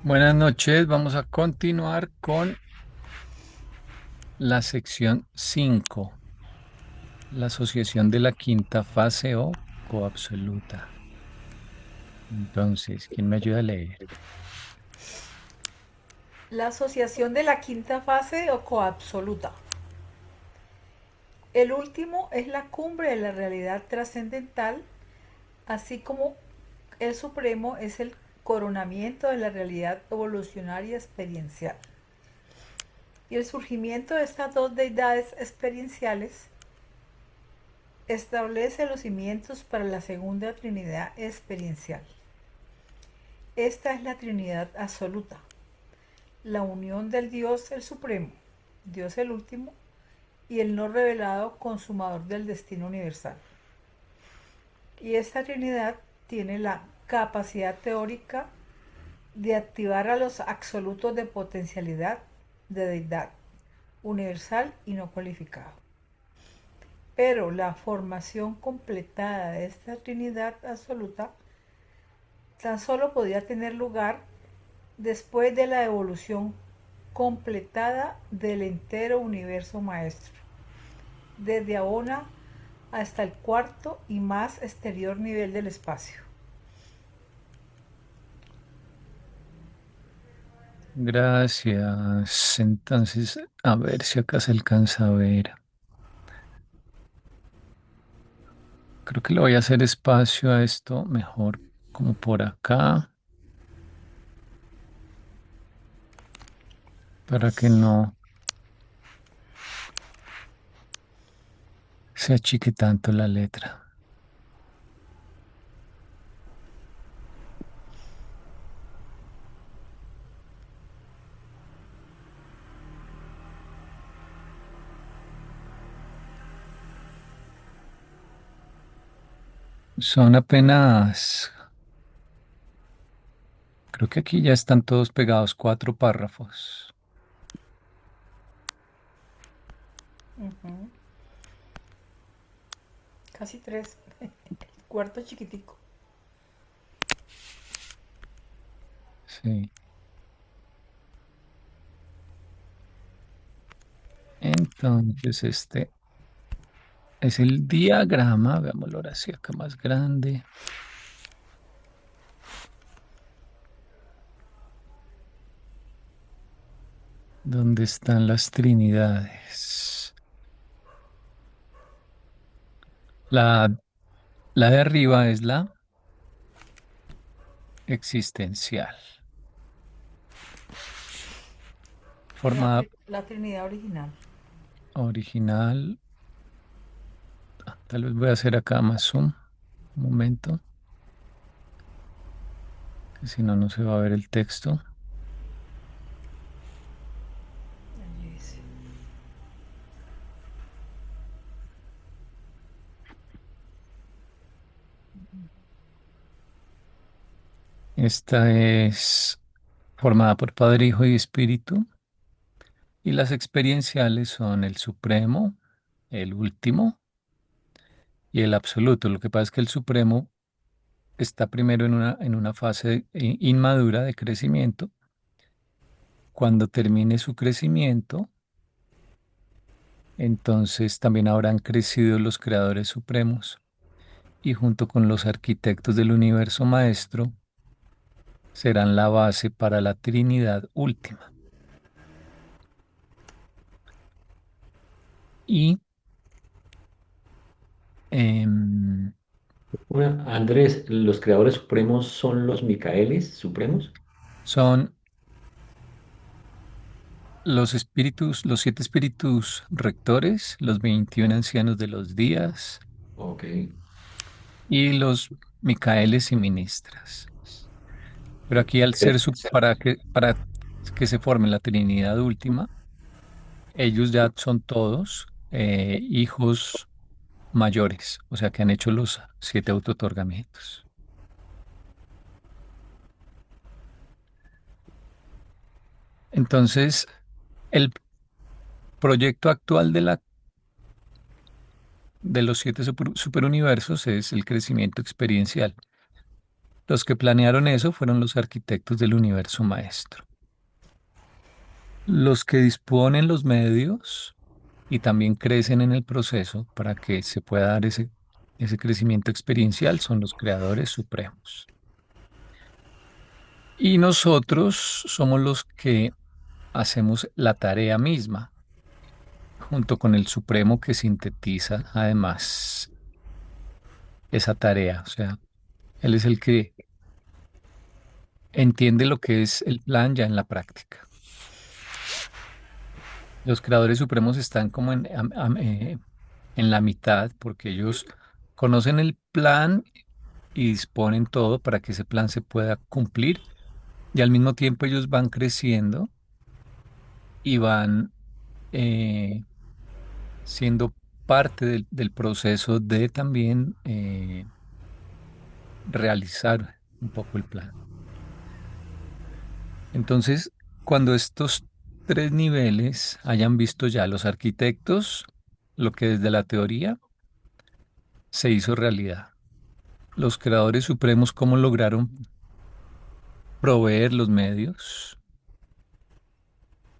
Buenas noches, vamos a continuar con la sección 5, la asociación de la quinta fase o coabsoluta. Entonces, ¿quién me ayuda a leer? La asociación de la quinta fase o coabsoluta. El último es la cumbre de la realidad trascendental, así como el supremo es el coronamiento de la realidad evolucionaria experiencial. Y el surgimiento de estas dos deidades experienciales establece los cimientos para la segunda Trinidad experiencial. Esta es la Trinidad absoluta, la unión del Dios el Supremo, Dios el último, y el no revelado consumador del destino universal. Y esta Trinidad tiene la capacidad teórica de activar a los absolutos de potencialidad de deidad, universal y no cualificado. Pero la formación completada de esta Trinidad absoluta tan solo podía tener lugar después de la evolución completada del entero universo maestro, desde ahora hasta el cuarto y más exterior nivel del espacio. Gracias. Entonces, a ver si acá se alcanza a ver. Creo que le voy a hacer espacio a esto mejor como por acá, para que no se achique tanto la letra. Son apenas, creo que aquí ya están todos pegados, 4 párrafos. Casi tres. Cuarto chiquitico. Sí. Entonces, este es el diagrama. Veámoslo ahora sí acá más grande. ¿Dónde están las trinidades? La, la de arriba es la existencial, La, formada la Trinidad original. original. Tal vez voy a hacer acá más zoom. Un momento, que si no, no se va a ver el texto. Allí dice. Esta es formada por Padre, Hijo y Espíritu. Y las experienciales son el Supremo, el Último y el Absoluto. Lo que pasa es que el Supremo está primero en una fase inmadura de crecimiento. Cuando termine su crecimiento, entonces también habrán crecido los creadores supremos y junto con los arquitectos del universo maestro serán la base para la Trinidad última. Y em, Andrés, ¿los creadores supremos son los Micaeles supremos? son los espíritus, los 7 espíritus rectores, los 21 ancianos de los días Ok. y los Micaeles y ministras. Pero aquí al Pero- ser para que se forme la Trinidad última, ellos ya son todos hijos mayores, o sea que han hecho los 7 autootorgamientos. Entonces, el proyecto actual de los 7 superuniversos es el crecimiento experiencial. Los que planearon eso fueron los arquitectos del universo maestro. Los que disponen los medios y también crecen en el proceso para que se pueda dar ese crecimiento experiencial son los creadores supremos. Y nosotros somos los que hacemos la tarea misma, junto con el supremo que sintetiza además esa tarea. O sea, él es el que entiende lo que es el plan ya en la práctica. Los creadores supremos están como en la mitad porque ellos conocen el plan y disponen todo para que ese plan se pueda cumplir y al mismo tiempo ellos van creciendo y van eh, siendo parte del proceso de también realizar un poco el plan. Entonces, cuando estos tres niveles hayan visto ya los arquitectos, lo que desde la teoría se hizo realidad. Los creadores supremos, cómo lograron proveer los medios,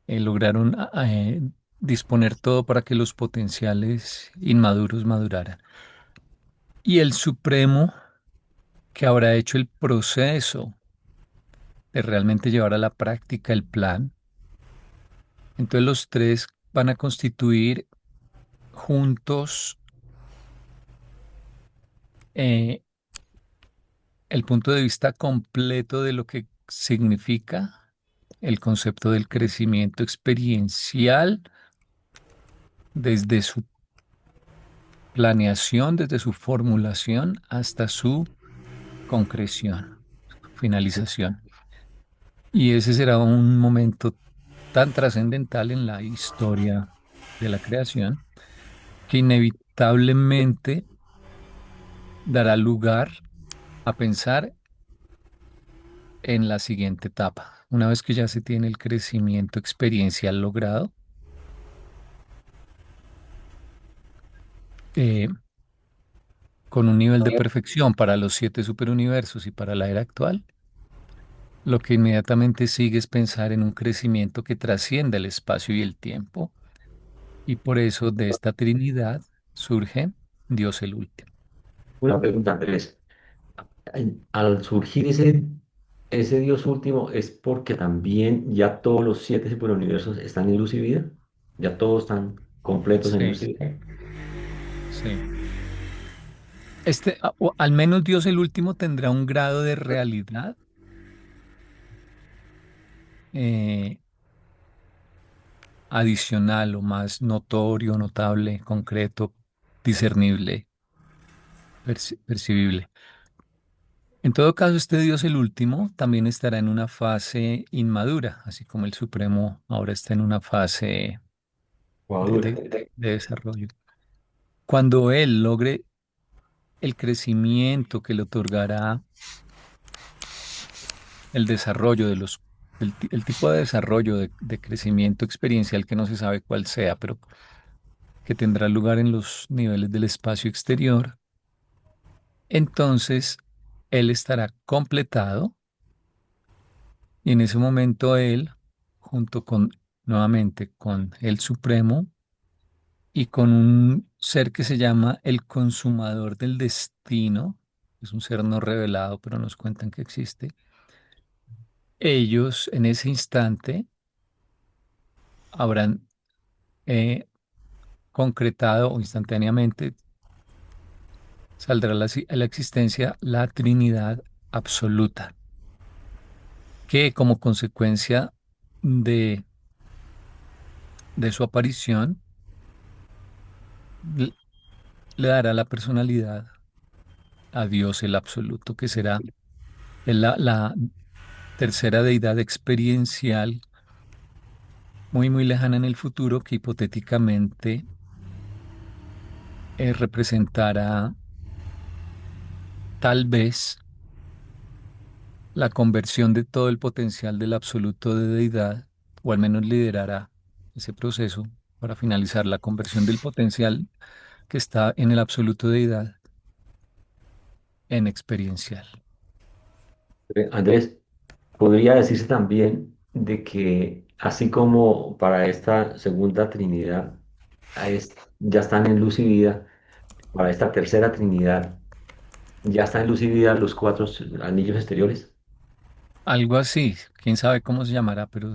lograron disponer todo para que los potenciales inmaduros maduraran. Y el supremo, que habrá hecho el proceso de realmente llevar a la práctica el plan. Entonces los tres van a constituir juntos eh, el punto de vista completo de lo que significa el concepto del crecimiento experiencial desde su planeación, desde su formulación hasta su concreción, finalización. Y ese será un momento tan trascendental en la historia de la creación que inevitablemente dará lugar a pensar en la siguiente etapa. Una vez que ya se tiene el crecimiento experiencial logrado, eh, con un nivel de perfección para los siete superuniversos y para la era actual, lo que inmediatamente sigue es pensar en un crecimiento que trasciende el espacio y el tiempo, y por eso de esta Trinidad surge Dios el último. Una pregunta, Andrés. Al surgir ese Dios último, ¿es porque también ya todos los siete superuniversos están en luz y vida? ¿Ya todos están completos en luz Sí, y vida? sí. O al menos Dios el último tendrá un grado de realidad eh, adicional o más notorio, notable, concreto, discernible, percibible. En todo caso, este Dios el último también estará en una fase inmadura, así como el Supremo ahora está en una fase de, Guadura. de de desarrollo. Cuando Él logre el crecimiento que le otorgará el desarrollo el tipo de desarrollo de crecimiento experiencial que no se sabe cuál sea, pero que tendrá lugar en los niveles del espacio exterior, entonces él estará completado y en ese momento él, junto con, nuevamente, con el Supremo y con un ser que se llama el consumador del destino, es un ser no revelado, pero nos cuentan que existe, ellos en ese instante habrán eh, concretado o instantáneamente saldrá a la existencia la Trinidad absoluta, que como consecuencia de, de su aparición l- le dará la personalidad a Dios el absoluto, que será la tercera deidad experiencial muy, muy lejana en el futuro, que hipotéticamente representará tal vez la conversión de todo el potencial del absoluto de deidad, o al menos liderará ese proceso para finalizar la conversión del potencial que está en el absoluto deidad en experiencial. Andrés, podría decirse también de que así como para esta segunda Trinidad ya están en luz y vida, para esta tercera Trinidad ya están en luz y vida los cuatro anillos exteriores. Algo así, quién sabe cómo se llamará, pero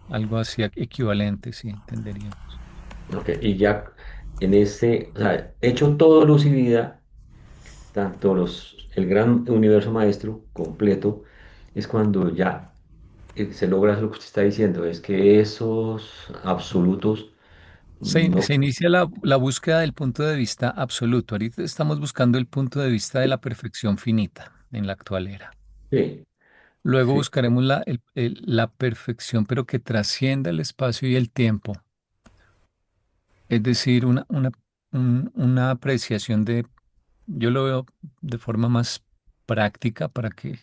algo así equivalente, sí, entenderíamos. Ok, y ya en ese, o sea, hecho todo luz y vida, tanto el gran universo maestro completo, es cuando ya se logra lo que usted está diciendo, es que esos absolutos Se no. inicia la búsqueda del punto de vista absoluto. Ahorita estamos buscando el punto de vista de la perfección finita en la actual era. Sí, Luego sí, buscaremos la perfección, pero que trascienda el espacio y el tiempo. Es decir, una apreciación yo lo veo de forma más práctica para que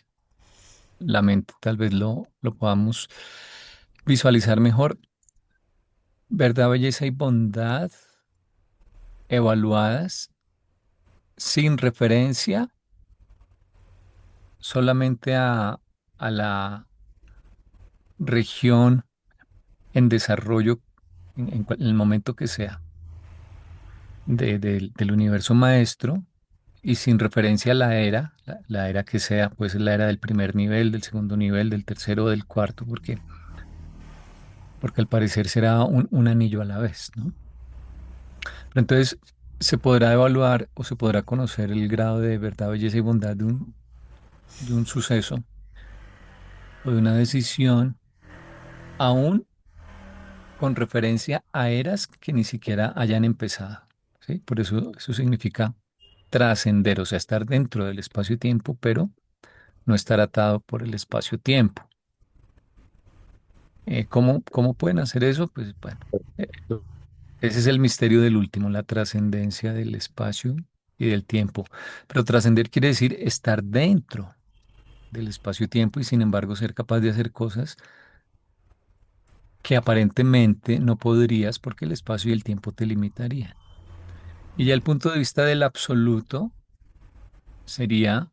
la mente tal vez lo podamos visualizar mejor. Verdad, belleza y bondad evaluadas sin referencia solamente a la región en desarrollo en el momento que sea del universo maestro y sin referencia a la era, la era que sea, pues la era del primer nivel, del segundo nivel, del tercero o del cuarto, porque al parecer será un anillo a la vez, ¿no? Pero entonces se podrá evaluar o se podrá conocer el grado de verdad, belleza y bondad de un suceso o de una decisión, aún con referencia a eras que ni siquiera hayan empezado, ¿sí? Por eso significa trascender, o sea, estar dentro del espacio-tiempo, pero no estar atado por el espacio-tiempo. ¿Cómo pueden hacer eso? Pues bueno, eh, ese es el misterio del último, la trascendencia del espacio y del tiempo. Pero trascender quiere decir estar dentro del espacio-tiempo y sin embargo ser capaz de hacer cosas que aparentemente no podrías porque el espacio y el tiempo te limitarían. Y ya el punto de vista del absoluto sería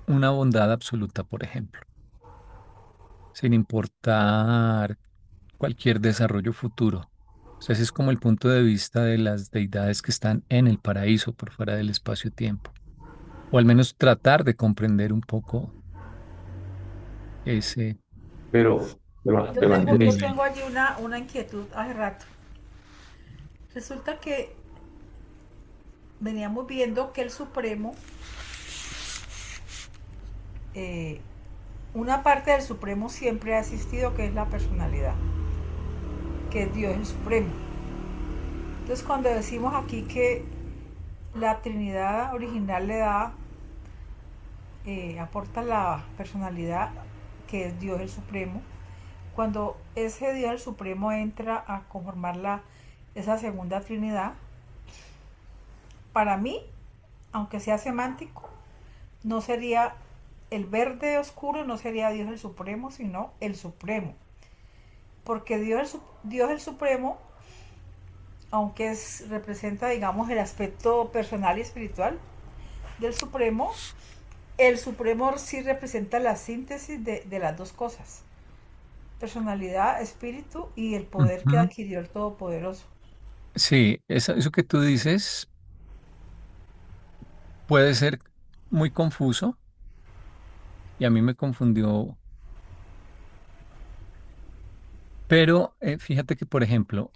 una bondad absoluta, por ejemplo, sin importar cualquier desarrollo futuro. O sea, ese es como el punto de vista de las deidades que están en el paraíso, por fuera del espacio-tiempo. O al menos tratar de comprender un poco ese, pero Yo Andrés, tengo allí una inquietud hace rato. Resulta que veníamos viendo que el Supremo, eh, una parte del Supremo siempre ha existido, que es la personalidad, que es Dios el Supremo. Entonces cuando decimos aquí que la Trinidad original le da, aporta la personalidad, que es Dios el Supremo, cuando ese Dios el Supremo entra a conformar esa segunda Trinidad, para mí, aunque sea semántico, no sería el verde oscuro, no sería Dios el Supremo, sino el Supremo. Porque Dios el Supremo, aunque representa, digamos, el aspecto personal y espiritual del Supremo, el Supremo sí representa la síntesis de las dos cosas: personalidad, espíritu y el poder que Ujú. adquirió el Todopoderoso. Sí, eso que tú dices puede ser muy confuso y a mí me confundió, pero fíjate que, por ejemplo,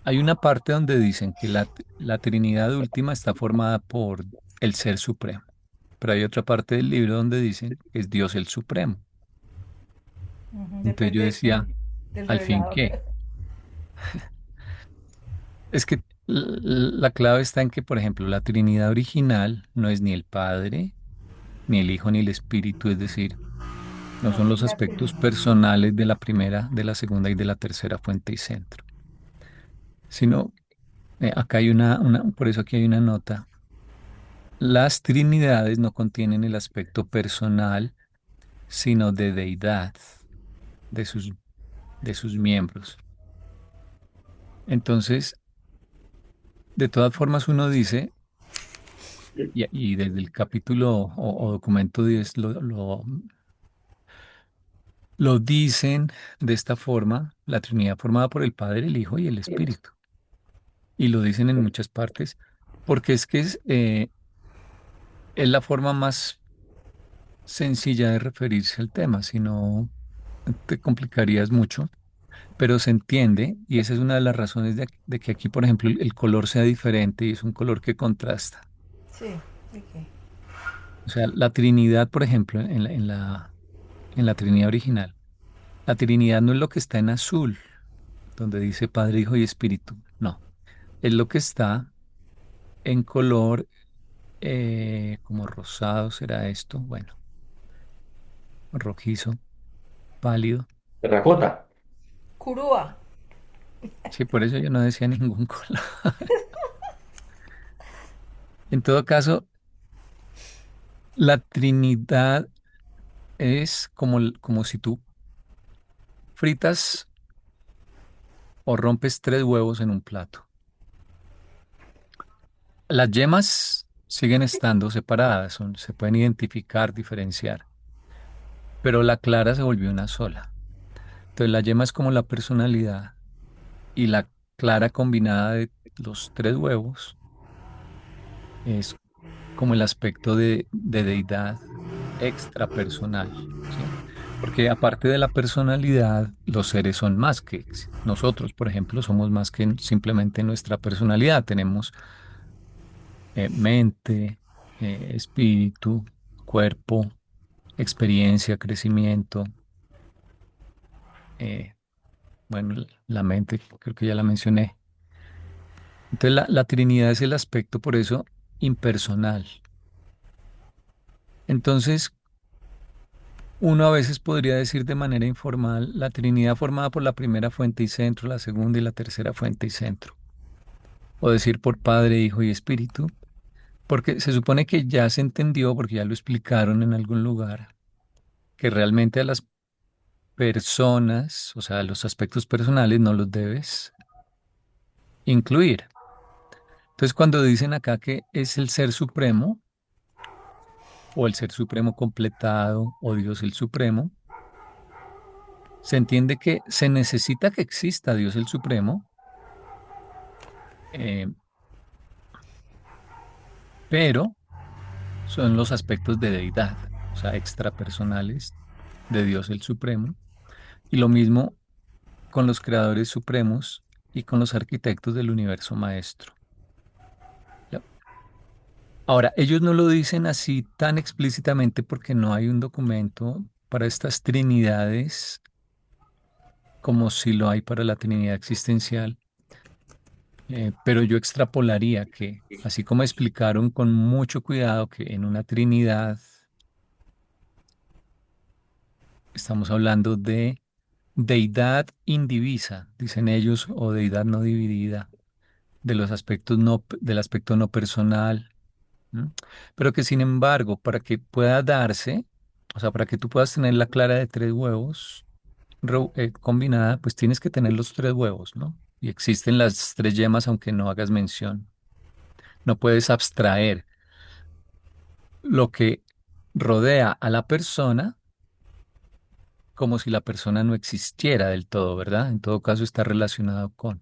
hay una parte donde dicen que la Trinidad última está formada por el Ser Supremo, pero hay otra parte del libro donde dicen que es Dios el Supremo. Entonces yo Depende de quién, decía, del ¿al fin revelador. qué? Es que la clave está en que, por ejemplo, la Trinidad original no es ni el Padre, ni el Hijo, ni el Espíritu, es decir, no No, son es los la aspectos Trinidad. personales de la primera, de la segunda y de la tercera fuente y centro, sino acá hay por eso aquí hay una nota. Las Trinidades no contienen el aspecto personal, sino de deidad de sus miembros. Entonces, de todas formas, uno dice, y desde el capítulo o documento 10 lo dicen de esta forma, la Trinidad formada por el Padre, el Hijo y el Espíritu. Y lo dicen en muchas partes, porque es la forma más sencilla de referirse al tema, si no te complicarías mucho, pero se entiende y esa es una de las razones de que aquí, por ejemplo, el color sea diferente y es un color que contrasta. Sí, ok. O sea, la Trinidad, por ejemplo, en la Trinidad original, la Trinidad no es lo que está en azul, donde dice Padre, Hijo y Espíritu, no, es lo que está en color como rosado, será esto, bueno, rojizo, pálido. Terracota. Curúa. Sí, por eso yo no decía ningún color. En todo caso, la Trinidad es como si tú fritas o rompes tres huevos en un plato. Las yemas siguen estando separadas, se pueden identificar, diferenciar, pero la clara se volvió una sola. Entonces la yema es como la personalidad y la clara combinada de los tres huevos es como el aspecto de deidad extrapersonal, ¿sí? Porque aparte de la personalidad, los seres son más que nosotros, por ejemplo, somos más que simplemente nuestra personalidad. Tenemos mente, espíritu, cuerpo, experiencia, crecimiento. eh, bueno, la mente, creo que ya la mencioné. Entonces, la Trinidad es el aspecto, por eso, impersonal. Entonces, uno a veces podría decir de manera informal, la Trinidad formada por la primera fuente y centro, la segunda y la tercera fuente y centro. O decir por Padre, Hijo y Espíritu, porque se supone que ya se entendió, porque ya lo explicaron en algún lugar, que realmente a las personas, o sea, los aspectos personales no los debes incluir. Entonces, cuando dicen acá que es el ser supremo, o el ser supremo completado, o Dios el supremo, se entiende que se necesita que exista Dios el supremo, eh, pero son los aspectos de deidad, o sea, extrapersonales de Dios el supremo, y lo mismo con los creadores supremos y con los arquitectos del universo maestro. Ya. Ahora, ellos no lo dicen así tan explícitamente porque no hay un documento para estas trinidades como si lo hay para la Trinidad existencial, pero yo extrapolaría que, así como explicaron con mucho cuidado que en una Trinidad estamos hablando de deidad indivisa, dicen ellos, o deidad no dividida, de los aspectos no, del aspecto no personal, ¿m? Pero que sin embargo, para que pueda darse, o sea, para que tú puedas tener la clara de tres huevos combinada, pues tienes que tener los tres huevos, ¿no? Y existen las tres yemas, aunque no hagas mención. No puedes abstraer lo que rodea a la persona como si la persona no existiera del todo, ¿verdad? En todo caso está relacionado con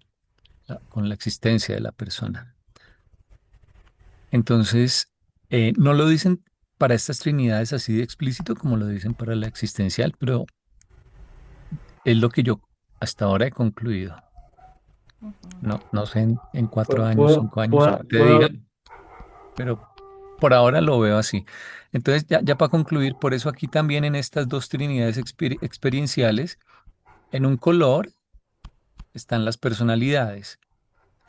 la existencia de la persona. Entonces, no lo dicen para estas trinidades así de explícito como lo dicen para la existencial, pero es lo que yo hasta ahora he concluido. No, no sé en 4 años, Puedo, 5 años que puedo, te puedo- diga, pero por ahora lo veo así. Entonces, ya para concluir, por eso aquí también en estas dos trinidades experienciales, en un color están las personalidades,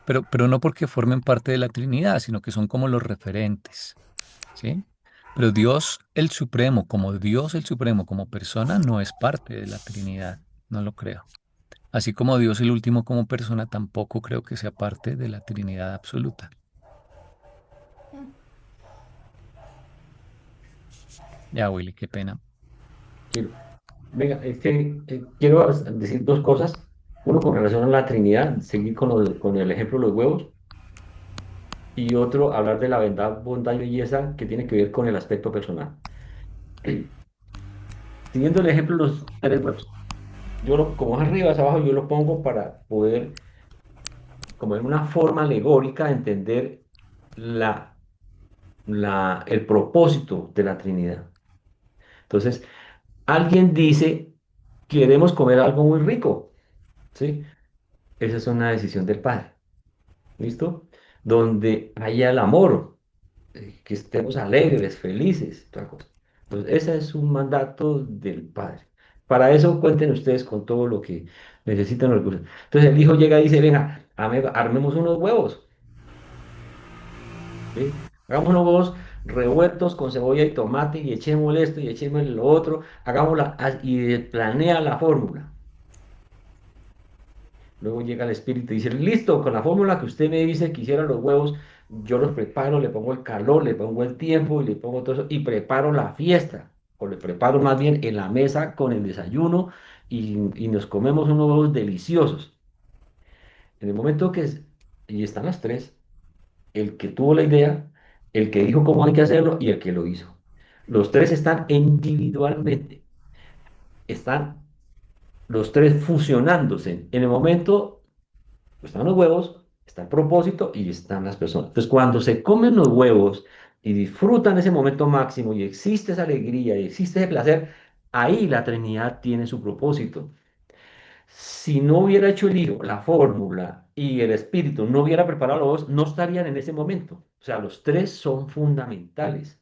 pero no porque formen parte de la Trinidad, sino que son como los referentes, ¿sí? Pero Dios el Supremo, como Dios el Supremo, como persona, no es parte de la Trinidad, no lo creo. Así como Dios el último como persona, tampoco creo que sea parte de la Trinidad absoluta. Ya, Willy, qué pena. quiero, venga, es que quiero decir dos cosas. Uno con relación a la Trinidad, seguir con el ejemplo de los huevos. y otro hablar de la verdad, bondad y belleza que tiene que ver con el aspecto personal. Siguiendo el ejemplo de los tres huevos, como es arriba, es abajo, yo lo pongo para poder, como en una forma alegórica, entender la, el propósito de la Trinidad. Entonces, alguien dice, queremos comer algo muy rico, ¿sí? Esa es una decisión del Padre, ¿listo? Donde haya el amor, que estemos alegres, felices, otra cosa. Entonces, ese es un mandato del Padre. Para eso cuenten ustedes con todo lo que necesitan los recursos. Entonces el hijo llega y dice, venga, armemos unos huevos, ¿sí? Hagamos unos huevos revueltos con cebolla y tomate y echemos esto y echemos lo otro, hagámosla y planea la fórmula. Luego llega el espíritu y dice, listo, con la fórmula que usted me dice que hiciera los huevos, yo los preparo, le pongo el calor, le pongo el tiempo y le pongo todo eso y preparo la fiesta, o le preparo más bien en la mesa con el desayuno y nos comemos unos huevos deliciosos. En el momento y están las tres, el que tuvo la idea, el que dijo cómo hay que hacerlo y el que lo hizo. Los tres están individualmente, están los tres fusionándose. En el momento están los huevos, está el propósito y están las personas. Entonces, cuando se comen los huevos y disfrutan ese momento máximo y existe esa alegría y existe ese placer, ahí la Trinidad tiene su propósito. Si no hubiera hecho el Hijo la fórmula y el Espíritu no hubiera preparado los huevos, no estarían en ese momento. O sea, los tres son fundamentales,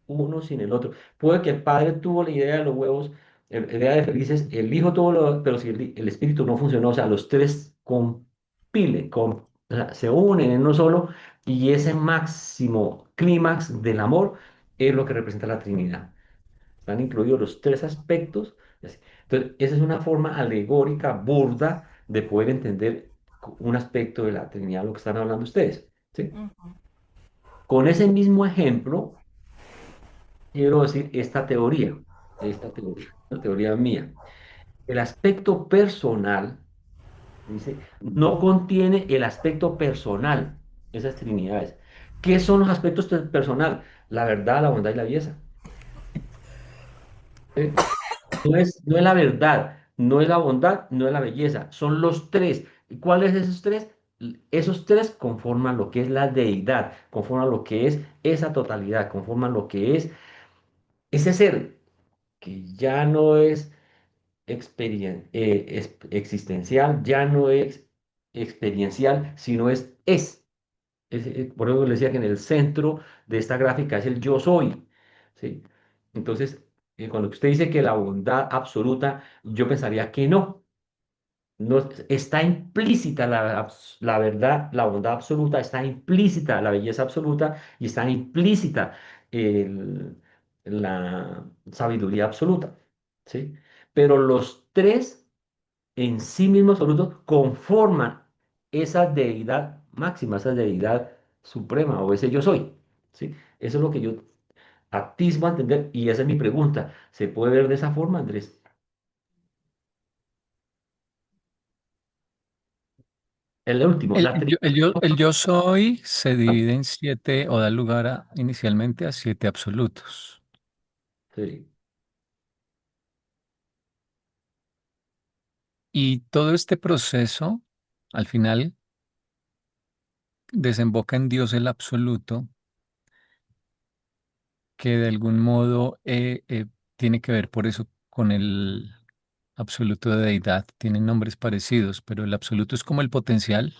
uno sin el otro. Puede que el padre tuvo la idea de los huevos, la idea de felices, el hijo tuvo pero si el espíritu no funcionó, o sea, los tres compilen, o sea, se unen en uno solo y ese máximo clímax del amor es lo que representa la Trinidad. Están incluidos los tres aspectos. Y así. Entonces, esa es una forma alegórica, burda, de poder entender un aspecto de la Trinidad, lo que están hablando ustedes. ¿Sí? Ujú. Con ese mismo ejemplo, quiero decir esta teoría mía. El aspecto personal, dice, no contiene el aspecto personal, esas trinidades. ¿Qué son los aspectos personal? La verdad, la bondad y la belleza. ¿Sí? No es la verdad, no es la bondad, no es la belleza, son los tres. ¿Y cuáles esos tres? Esos tres conforman lo que es la deidad, conforman lo que es esa totalidad, conforman lo que es ese ser que ya no es existencial, ya no es experiencial, sino es. Por eso le decía que en el centro de esta gráfica es el yo soy, ¿sí? Entonces, cuando usted dice que la bondad absoluta, yo pensaría que no. No está implícita la verdad, la bondad absoluta, está implícita la belleza absoluta y está implícita el- la sabiduría absoluta, ¿sí? Pero los tres en sí mismos absolutos conforman esa deidad máxima, esa deidad suprema o ese yo soy, ¿sí? Eso es lo que yo atisbo a entender y esa es mi pregunta. ¿Se puede ver de esa forma, Andrés? El último, la El yo soy se divide en siete o da lugar inicialmente a siete absolutos. sí. Y todo este proceso, al final, desemboca en Dios el absoluto, que de algún modo tiene que ver por eso con el absoluto de deidad. Tienen nombres parecidos, pero el absoluto es como el potencial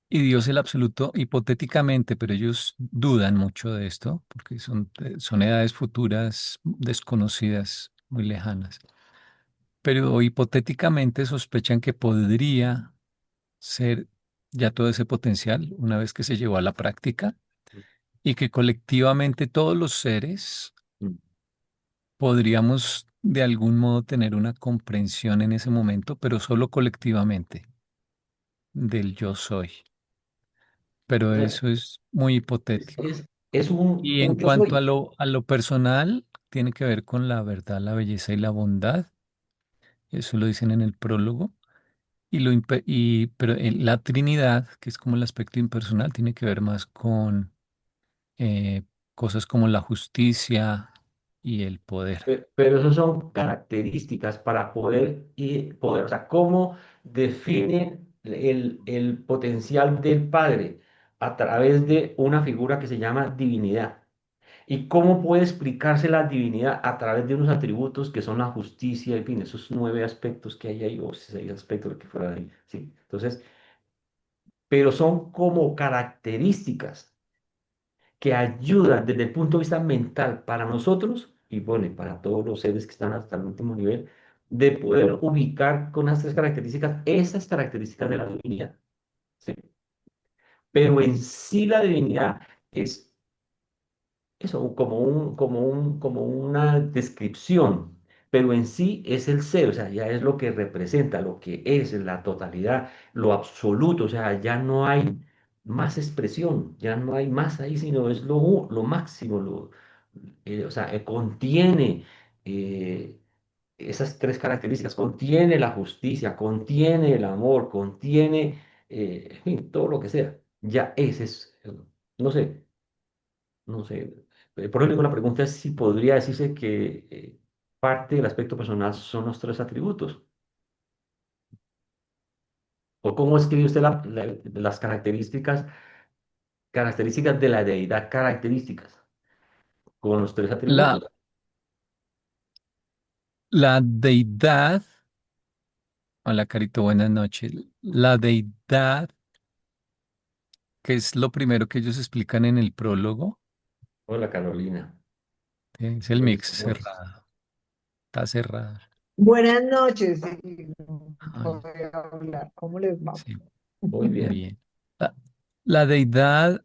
y Dios el absoluto hipotéticamente, pero ellos dudan mucho de esto porque son edades futuras desconocidas, muy lejanas. Pero hipotéticamente sospechan que podría ser ya todo ese potencial una vez que se llevó a la práctica y que colectivamente todos los seres Mm. podríamos de algún modo tener una comprensión en ese momento, pero solo colectivamente del yo soy. O Pero sea, eso es muy es, hipotético. es, es Y en un yo cuanto soy. a lo personal, tiene que ver con la verdad, la belleza y la bondad. Eso lo dicen en el prólogo. Pero la Trinidad, que es como el aspecto impersonal, tiene que ver más con eh, cosas como la justicia y el poder. Pero eso son características para o sea, ¿cómo definen el potencial del Padre? A través de una figura que se llama divinidad. ¿Y cómo puede explicarse la divinidad? A través de unos atributos que son la justicia, en fin, esos 9 aspectos que hay ahí, o 6 aspectos, lo que fuera de ahí, ¿sí? Entonces, pero son como características que ayudan desde el punto de vista mental para nosotros y bueno, y para todos los seres que están hasta el último nivel, de poder ubicar con las 3 características esas características de la divinidad, ¿sí? Pero en sí la divinidad es eso, como una descripción, pero en sí es el ser, o sea, ya es lo que representa, lo que es la totalidad, lo absoluto, o sea, ya no hay más expresión, ya no hay más ahí, sino es lo máximo, o sea, contiene eh, esas 3 características, contiene la justicia, contiene el amor, contiene, en fin, todo lo que sea, ya ese es, no sé. No sé. Por eso digo, la pregunta es si podría decirse que parte del aspecto personal son los 3 atributos. ¿O cómo escribe usted las características de la deidad, características con los 3 atributos? La, la deidad, hola Carito, buenas noches. La deidad, que es lo primero que ellos explican en el prólogo, Hola Carolina, es el mix pues, ¿cómo es? cerrado, está cerrado. Buenas noches, sí, voy Hola, a hablar. ¿Cómo les va? sí, Muy bien. bien. La, la deidad,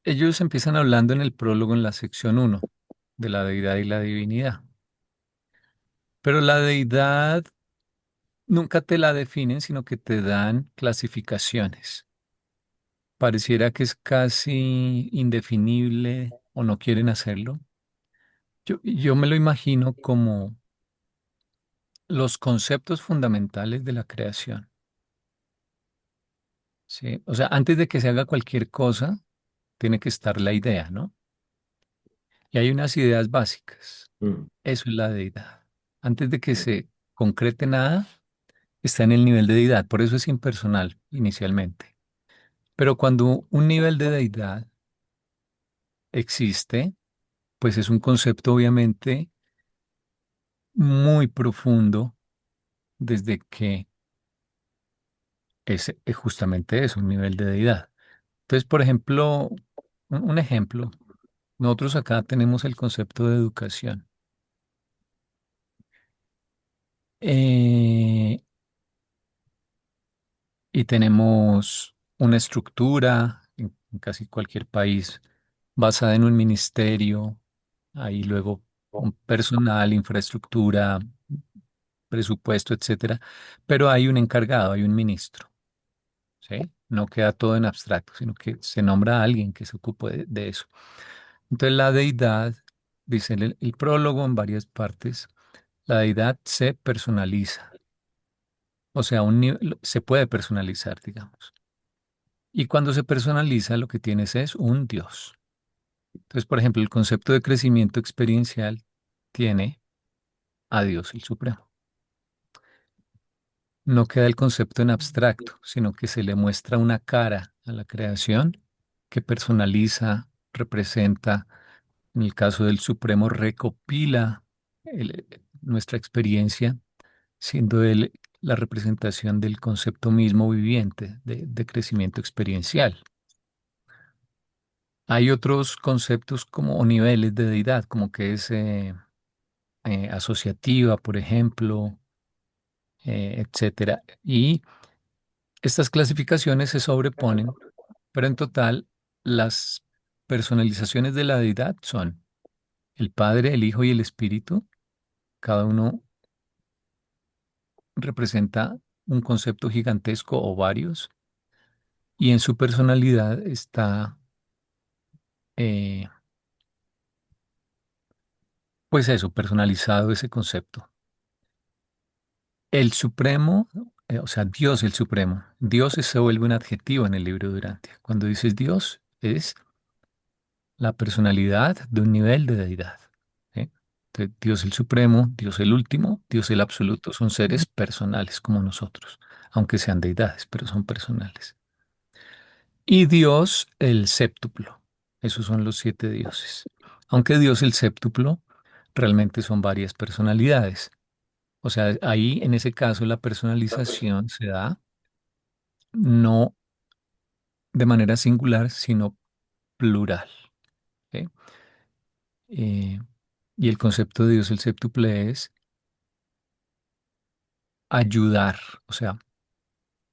ellos empiezan hablando en el prólogo en la sección uno de la deidad y la divinidad. Pero la deidad nunca te la definen, sino que te dan clasificaciones. Pareciera que es casi indefinible o no quieren hacerlo. Yo me lo imagino como los conceptos fundamentales de la creación. ¿Sí? O sea, antes de que se haga cualquier cosa, tiene que estar la idea, ¿no? Y hay unas ideas básicas. Mm, Eso es la deidad. Antes de que se concrete nada, está en el nivel de deidad. Por eso es impersonal inicialmente. Pero cuando un nivel de deidad existe, pues es un concepto obviamente muy profundo desde que es justamente eso, un nivel de deidad. Entonces, por ejemplo, un ejemplo, nosotros acá tenemos el concepto de educación. Eh, y tenemos una estructura en casi cualquier país basada en un ministerio, ahí luego un personal, infraestructura, presupuesto, etcétera, pero hay un encargado, hay un ministro, ¿sí? No queda todo en abstracto, sino que se nombra a alguien que se ocupe de eso. Entonces la deidad, dice el prólogo en varias partes, la deidad se personaliza, o sea, se puede personalizar, digamos. Y cuando se personaliza, lo que tienes es un Dios. Entonces, por ejemplo, el concepto de crecimiento experiencial tiene a Dios el Supremo. No queda el concepto en abstracto, sino que se le muestra una cara a la creación que personaliza, representa, en el caso del Supremo, recopila nuestra experiencia, siendo él la representación del concepto mismo viviente de crecimiento experiencial. Hay otros conceptos como o niveles de deidad, como que es asociativa, por ejemplo, etcétera. Y estas clasificaciones se sobreponen, pero en total las personalizaciones de la deidad son el Padre, el Hijo y el Espíritu. Cada uno representa un concepto gigantesco o varios, y en su personalidad está, eh, pues eso, personalizado ese concepto. El Supremo, o sea, Dios el Supremo. Dios se vuelve un adjetivo en el libro de Urantia. Cuando dices Dios, es la personalidad de un nivel de deidad. ¿Sí? Entonces, Dios el Supremo, Dios el Último, Dios el Absoluto son seres personales como nosotros, aunque sean deidades, pero son personales. Y Dios el Séptuplo. Esos son los siete dioses. Aunque Dios el Séptuplo realmente son varias personalidades. O sea, ahí en ese caso la personalización se da no de manera singular, sino plural. ¿Ok? Eh, y el concepto de Dios el séptuple es ayudar. O sea,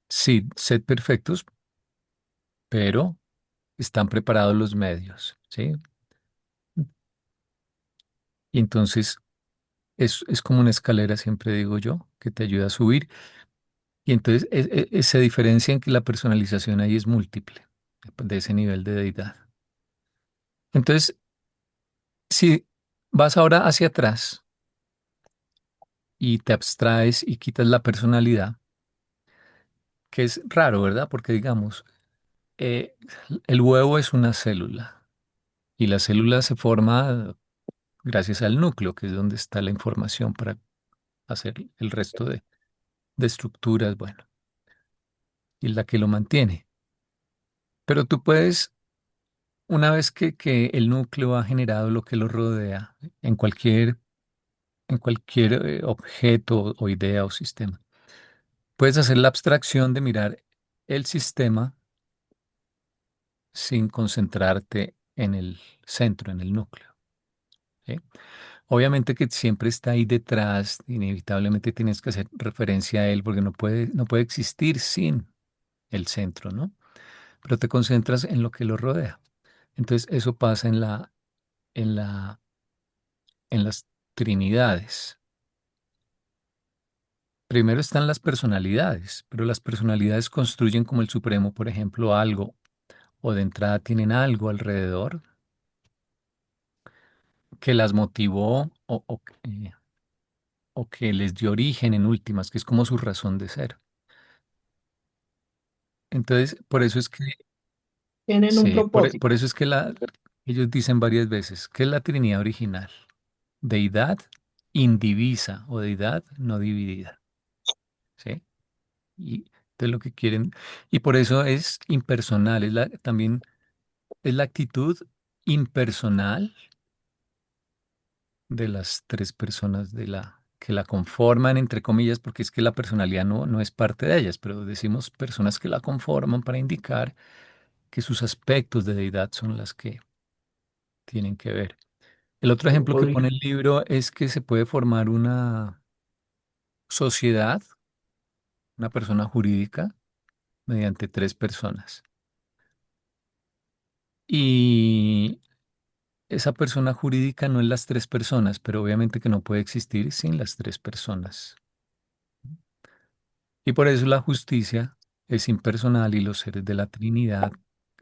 sí, sed perfectos, pero están preparados los medios. ¿Sí? Y entonces es como una escalera, siempre digo yo, que te ayuda a subir. Y entonces se diferencia en que la personalización ahí es múltiple de ese nivel de deidad. Entonces, si vas ahora hacia atrás y te abstraes y quitas la personalidad, que es raro, ¿verdad? Porque digamos, eh, el huevo es una célula y la célula se forma gracias al núcleo, que es donde está la información para hacer el resto de estructuras, bueno, y la que lo mantiene. Pero tú puedes, una vez que el núcleo ha generado lo que lo rodea en cualquier objeto o idea o sistema, puedes hacer la abstracción de mirar el sistema sin concentrarte en el centro, en el núcleo. ¿Sí? Obviamente que siempre está ahí detrás, inevitablemente tienes que hacer referencia a él porque no puede existir sin el centro, ¿no? Pero te concentras en lo que lo rodea. Entonces, eso pasa en la, en las trinidades. Primero están las personalidades, pero las personalidades construyen como el Supremo, por ejemplo, algo, o de entrada tienen algo alrededor que las motivó o que les dio origen en últimas, que es como su razón de ser. Entonces, por eso es que, Tienen un sí, por propósito. eso es que ellos dicen varias veces que es la Trinidad original, deidad indivisa o deidad no dividida, ¿sí? Y de lo que quieren, y por eso es impersonal, también es la actitud impersonal de las tres personas que la conforman, entre comillas, porque es que la personalidad no es parte de ellas, pero decimos personas que la conforman para indicar que sus aspectos de deidad son las que tienen que ver. El otro Yo ejemplo que podría, pone el libro es que se puede formar una sociedad, una persona jurídica, mediante tres personas. Y esa persona jurídica no es las tres personas, pero obviamente que no puede existir sin las tres personas. Y por eso la justicia es impersonal y los seres de la Trinidad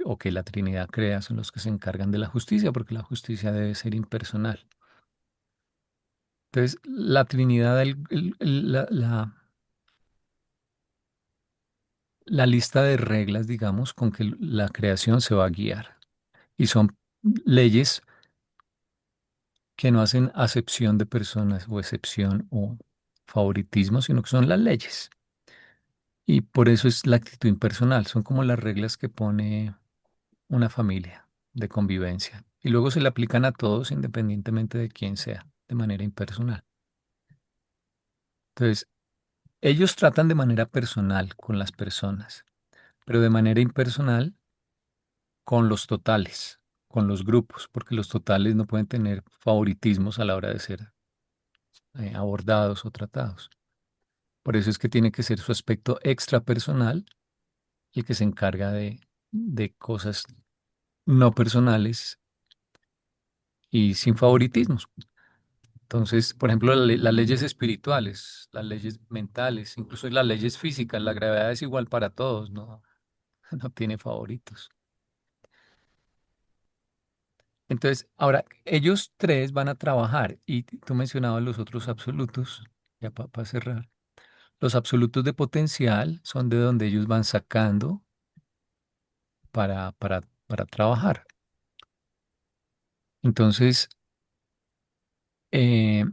o que la Trinidad crea son los que se encargan de la justicia, porque la justicia debe ser impersonal. Entonces, la Trinidad, la lista de reglas, digamos, con que la creación se va a guiar. Y son leyes que no hacen acepción de personas o excepción o favoritismo, sino que son las leyes. Y por eso es la actitud impersonal. Son como las reglas que pone una familia de convivencia. Y luego se le aplican a todos independientemente de quién sea, de manera impersonal. Entonces, ellos tratan de manera personal con las personas, pero de manera impersonal con los totales, con los grupos, porque los totales no pueden tener favoritismos a la hora de ser abordados o tratados. Por eso es que tiene que ser su aspecto extrapersonal el que se encarga de cosas no personales y sin favoritismos. Entonces, por ejemplo, las leyes espirituales, las leyes mentales, incluso las leyes físicas, la gravedad es igual para todos, no, no tiene favoritos. Entonces, ahora, ellos tres van a trabajar y tú mencionabas los otros absolutos, ya para cerrar. Los absolutos de potencial son de donde ellos van sacando para trabajar. Entonces, eh,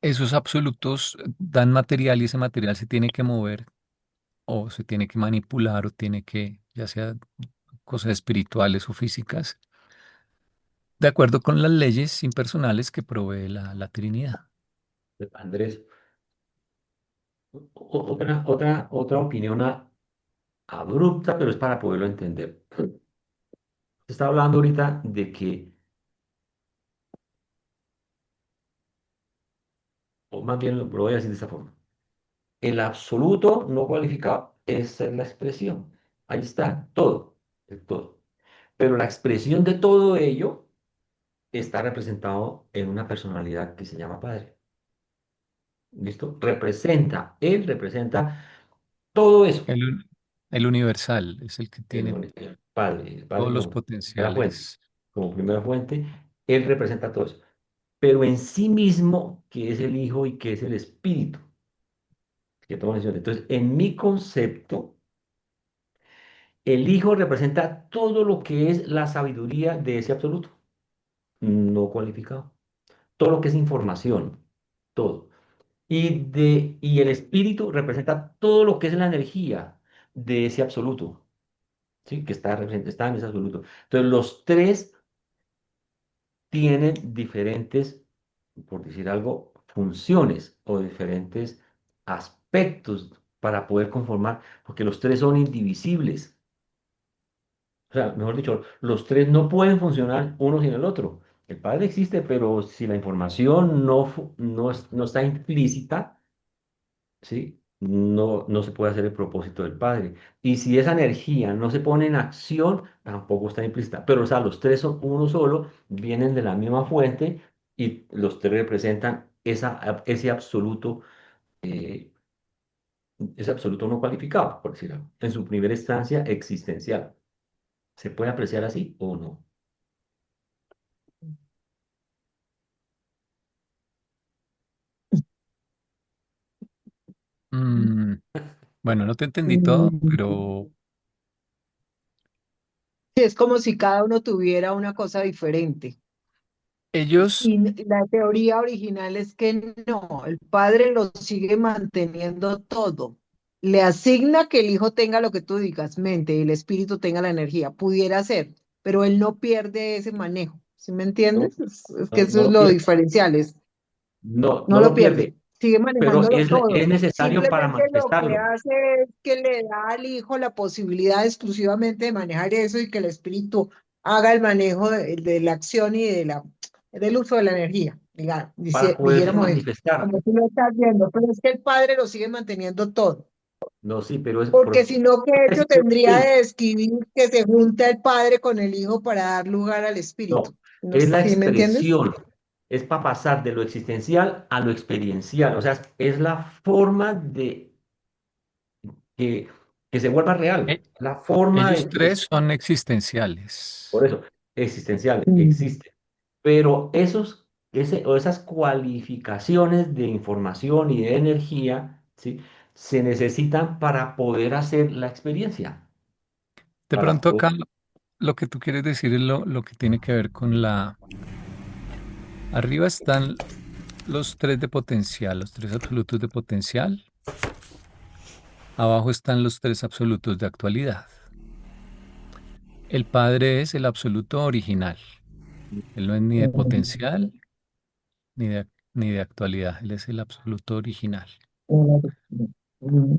esos absolutos dan material y ese material se tiene que mover o se tiene que manipular o tiene que, ya sea cosas espirituales o físicas, de acuerdo con las leyes impersonales que provee la Trinidad. Andrés, otra opinión abrupta, pero es para poderlo entender. Se está hablando ahorita de que, o más bien lo voy a decir de esta forma, el absoluto no cualificado, esa es la expresión. Ahí está, todo, el todo. Pero la expresión de todo ello está representado en una personalidad que se llama Padre. ¿Listo? Él representa todo eso. El universal es el que tiene El todos Padre los fuente, potenciales. como primera fuente, Él representa todo eso. Pero en sí mismo, que es el Hijo y que es el Espíritu, que toma decisiones. Entonces, en mi concepto, el Hijo representa todo lo que es la sabiduría de ese absoluto, no cualificado. Todo lo que es información, todo. Y el Espíritu representa todo lo que es la energía de ese absoluto, ¿sí? Que está en ese absoluto. Entonces, los tres tienen diferentes, por decir algo, funciones o diferentes aspectos para poder conformar, porque los tres son indivisibles. O sea, mejor dicho, los tres no pueden funcionar uno sin el otro. El Padre existe, pero si la información no está implícita, ¿sí? No se puede hacer el propósito del Padre. Y si esa energía no se pone en acción, tampoco está implícita. Pero, o sea, los tres son uno solo, vienen de la misma fuente y los tres representan eh, ese absoluto no cualificado, por decirlo, en su primera instancia existencial. ¿Se puede apreciar así o no? Mm, bueno, no te entendí todo, Mm. pero Sí, es como si cada uno tuviera una cosa diferente. ellos, Y la teoría original es que no, el padre lo sigue manteniendo todo. Le asigna que el hijo tenga lo que tú digas, mente, y el espíritu tenga la energía. Pudiera ser, pero él no pierde ese manejo. ¿Sí me No, entiendes? Es que eso no es lo lo pierde. diferencial, No, no no lo lo pierde, pierde, sigue pero manejándolo todo. es necesario para Simplemente lo que manifestarlo. hace es que le da al hijo la posibilidad exclusivamente de manejar eso y que el espíritu haga el manejo de la acción y del uso de la energía, digamos, Para poderse dijéramos eso, manifestar. como tú lo estás viendo, pero es que el padre lo sigue manteniendo todo, No, sí, pero es porque si no, ¿qué hecho decirlo tendría bien. de escribir que se junta el padre con el hijo para dar lugar al espíritu? No, ¿No, es la sí me entiendes? expresión. Es para pasar de lo existencial a lo experiencial. O sea, es la forma de que, que se vuelva real. e- La forma ellos de que, tres son por existenciales. eso, existencial, Mm. existe. Pero o esas cualificaciones de información y de energía, ¿sí? Se necesitan para poder hacer la experiencia. De Para pronto poder, acá lo que tú quieres decir es lo que tiene que ver con la... Arriba están los tres de potencial, los tres absolutos de potencial. Abajo están los tres absolutos de actualidad. El Padre es el absoluto original. Él no es ni de potencial ni ni de actualidad. Él es el absoluto original. Mm.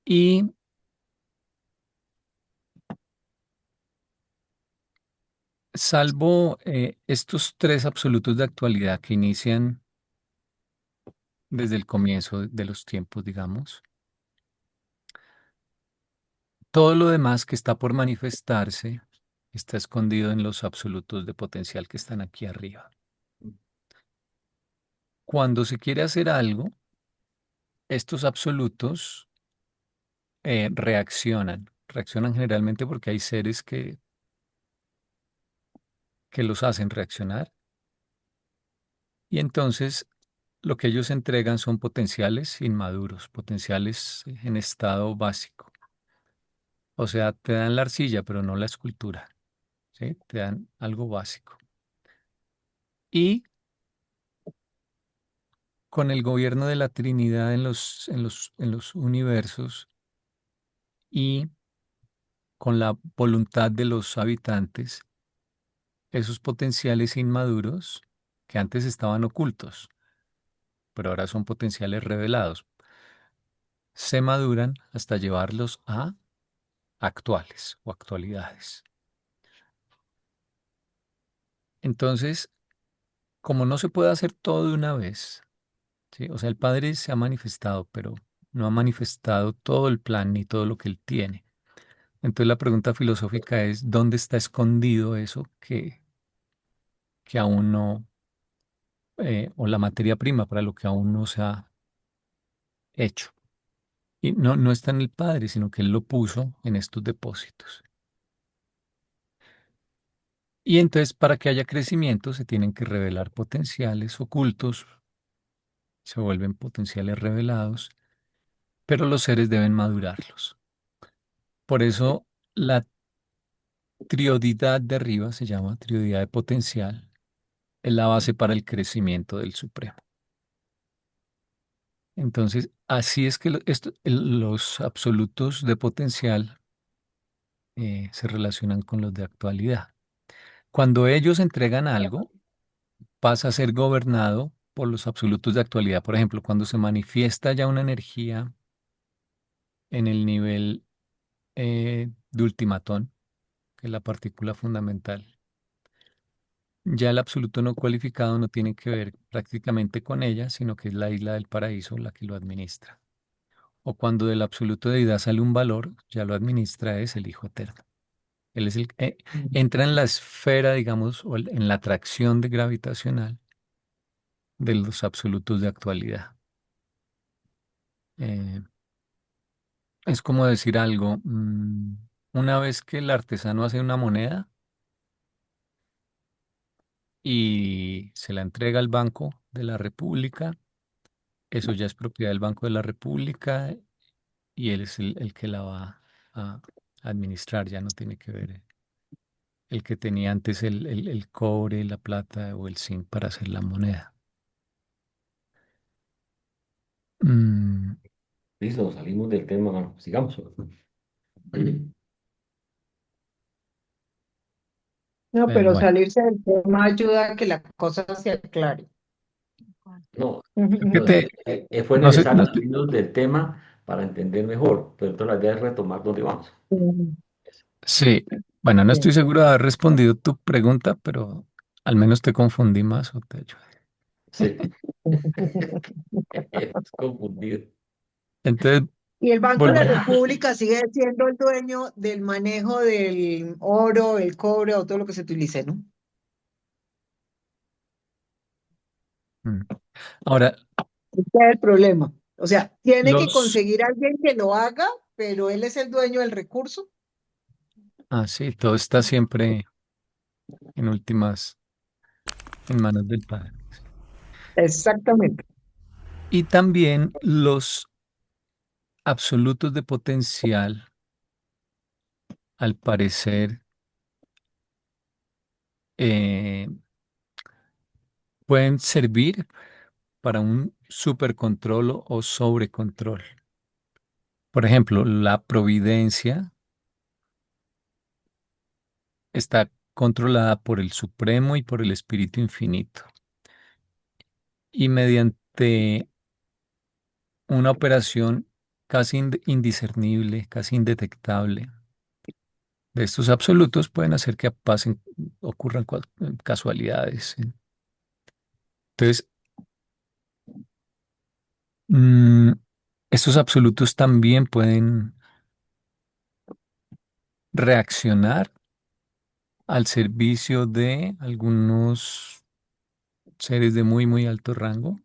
Y salvo estos tres absolutos de actualidad que inician desde el comienzo de los tiempos, digamos, todo lo demás que está por manifestarse está escondido en los absolutos de potencial que están aquí arriba. Cuando se quiere hacer algo, estos absolutos reaccionan. Reaccionan generalmente porque hay seres que los hacen reaccionar. Y entonces lo que ellos entregan son potenciales inmaduros, potenciales en estado básico. O sea, te dan la arcilla, pero no la escultura, ¿sí? Te dan algo básico. Y con el gobierno de la Trinidad en los universos y con la voluntad de los habitantes, esos potenciales inmaduros que antes estaban ocultos, pero ahora son potenciales revelados, se maduran hasta llevarlos a actuales o actualidades. Entonces, como no se puede hacer todo de una vez, ¿sí? O sea, el Padre se ha manifestado, pero no ha manifestado todo el plan ni todo lo que Él tiene. Entonces la pregunta filosófica es, ¿dónde está escondido eso que aún no, o la materia prima para lo que aún no se ha hecho? Y no, no está en el Padre, sino que Él lo puso en estos depósitos. Y entonces, para que haya crecimiento, se tienen que revelar potenciales ocultos, se vuelven potenciales revelados, pero los seres deben madurarlos. Por eso la triodidad de arriba se llama triodidad de potencial, es la base para el crecimiento del Supremo. Entonces, así es que los absolutos de potencial se relacionan con los de actualidad. Cuando ellos entregan algo, pasa a ser gobernado por los absolutos de actualidad. Por ejemplo, cuando se manifiesta ya una energía en el nivel de ultimatón, que es la partícula fundamental, ya el absoluto no cualificado no tiene que ver prácticamente con ella, sino que es la isla del paraíso la que lo administra. O cuando del absoluto de deidad sale un valor, ya lo administra es el Hijo Eterno. Él es entra en la esfera, digamos, o en la atracción de gravitacional de los absolutos de actualidad. Eh, es como decir algo, una vez que el artesano hace una moneda y se la entrega al Banco de la República, eso ya es propiedad del Banco de la República y él es el que la va a administrar, ya no tiene que ver el que tenía antes el cobre, la plata o el zinc para hacer la moneda. Mm, Listo, salimos del tema, sigamos. No, pero bueno, salirse del tema ayuda a que la cosa se aclare. No, creo que no, fue no sé, necesario salirnos del tema para entender mejor, pero entonces la idea es retomar dónde vamos. sí, bueno, no estoy Bien. seguro de haber respondido tu pregunta, pero al menos te confundí más o te ayudé. Sí, es confundido. Entonces, Y el Banco de la volvemos. República sigue siendo el dueño del manejo del oro, el cobre o todo lo que se utilice, ¿no? Mm. Ahora, Ese es el problema. O sea, tiene que los, conseguir a alguien que lo haga, pero él es el dueño del recurso. sí, todo está siempre en últimas, en manos del Padre. Exactamente. Y también los absolutos de potencial, al parecer, eh, pueden servir para un supercontrol o sobrecontrol. Por ejemplo, la providencia está controlada por el Supremo y por el Espíritu Infinito. Y mediante una operación casi indiscernible, casi indetectable de estos absolutos, pueden hacer que ocurran casualidades. Entonces, mm, estos absolutos también pueden reaccionar al servicio de algunos seres de muy, muy alto rango.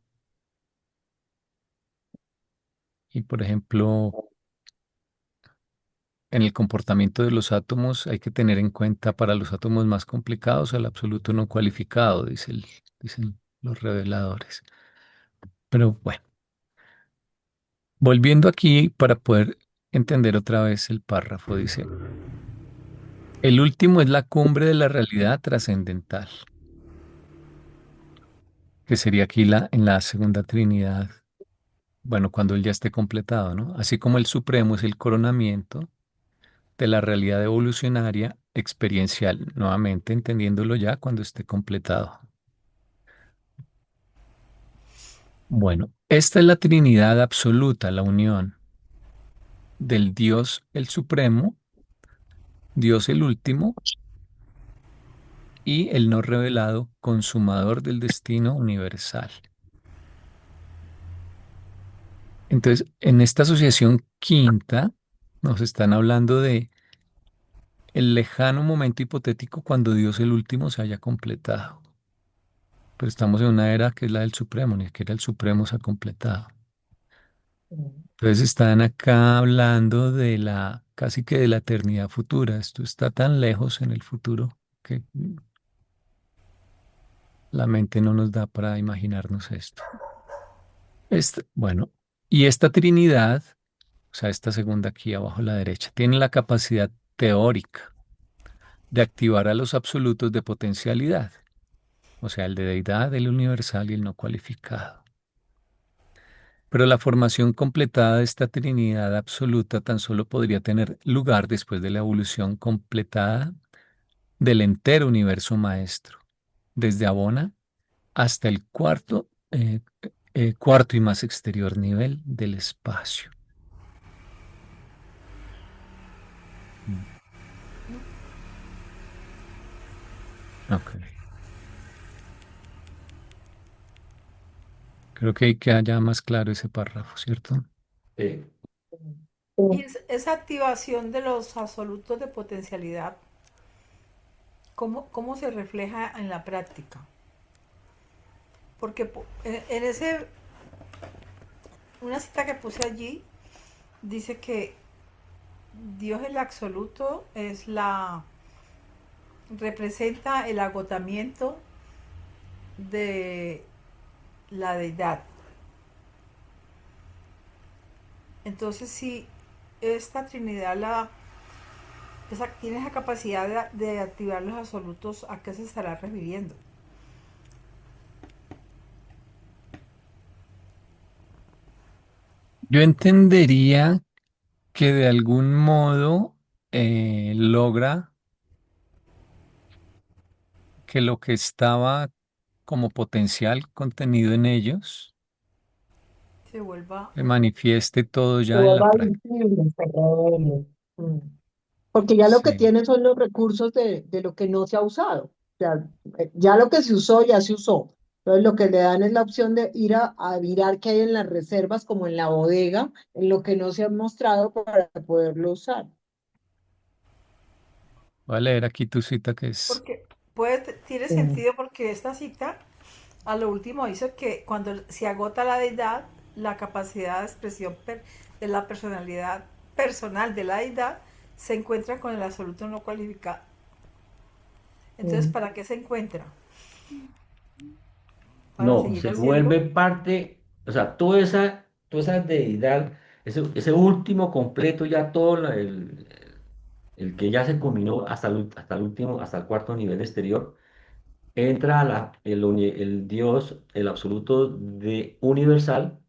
Y, por ejemplo, en el comportamiento de los átomos hay que tener en cuenta para los átomos más complicados el absoluto no cualificado, dicen los reveladores. Pero bueno, volviendo aquí para poder entender otra vez el párrafo, dice, el último es la cumbre de la realidad trascendental, que sería aquí en la segunda Trinidad, bueno, cuando él ya esté completado, ¿no? Así como el supremo es el coronamiento de la realidad evolucionaria experiencial, nuevamente entendiéndolo ya cuando esté completado. Bueno, esta es la Trinidad absoluta, la unión del Dios el Supremo, Dios el último y el no revelado, consumador del destino universal. Entonces, en esta asociación quinta, nos están hablando de el lejano momento hipotético cuando Dios el último se haya completado. Pero estamos en una era que es la del Supremo, ni siquiera el Supremo se ha completado. Entonces están acá hablando de la, casi que de la eternidad futura. Esto está tan lejos en el futuro que la mente no nos da para imaginarnos esto. Bueno, y esta Trinidad, o sea, esta segunda aquí abajo a la derecha, tiene la capacidad teórica de activar a los absolutos de potencialidad, o sea, el de deidad, el universal y el no cualificado. Pero la formación completada de esta Trinidad absoluta tan solo podría tener lugar después de la evolución completada del entero universo maestro, desde Abona hasta el cuarto y más exterior nivel del espacio. Mm. Ok. Creo que hay que haya más claro ese párrafo, ¿cierto? Sí. Y esa activación de los absolutos de potencialidad, ¿cómo se refleja en la práctica? Porque en ese, una cita que puse allí, dice que Dios el absoluto representa el agotamiento de la deidad. Entonces, si esta Trinidad tiene esa capacidad de activar los absolutos, ¿a qué se estará refiriendo? Yo entendería que de algún modo logra que lo que estaba como potencial contenido en ellos Se vuelva... se manifieste todo Se ya en la vuelva práctica. visible, se revele. Mm. Porque ya lo que Sí, tiene son los recursos de lo que no se ha usado. O sea, ya lo que se usó, ya se usó. Entonces lo que le dan es la opción de ir a mirar qué hay en las reservas, como en la bodega, en lo que no se ha mostrado para poderlo usar. voy a leer aquí tu cita que es, Porque tiene Mm. sentido porque esta cita a lo último dice que cuando se agota la deidad, la capacidad de expresión de la personalidad personal de la deidad se encuentra con el absoluto no cualificado. Entonces, Mm. ¿para qué se encuentra? Para No, seguir se haciendo. vuelve parte, o sea, toda esa deidad, ese último completo, ya todo el que ya se combinó hasta el último, hasta el cuarto nivel exterior, entra el Dios, el absoluto de universal,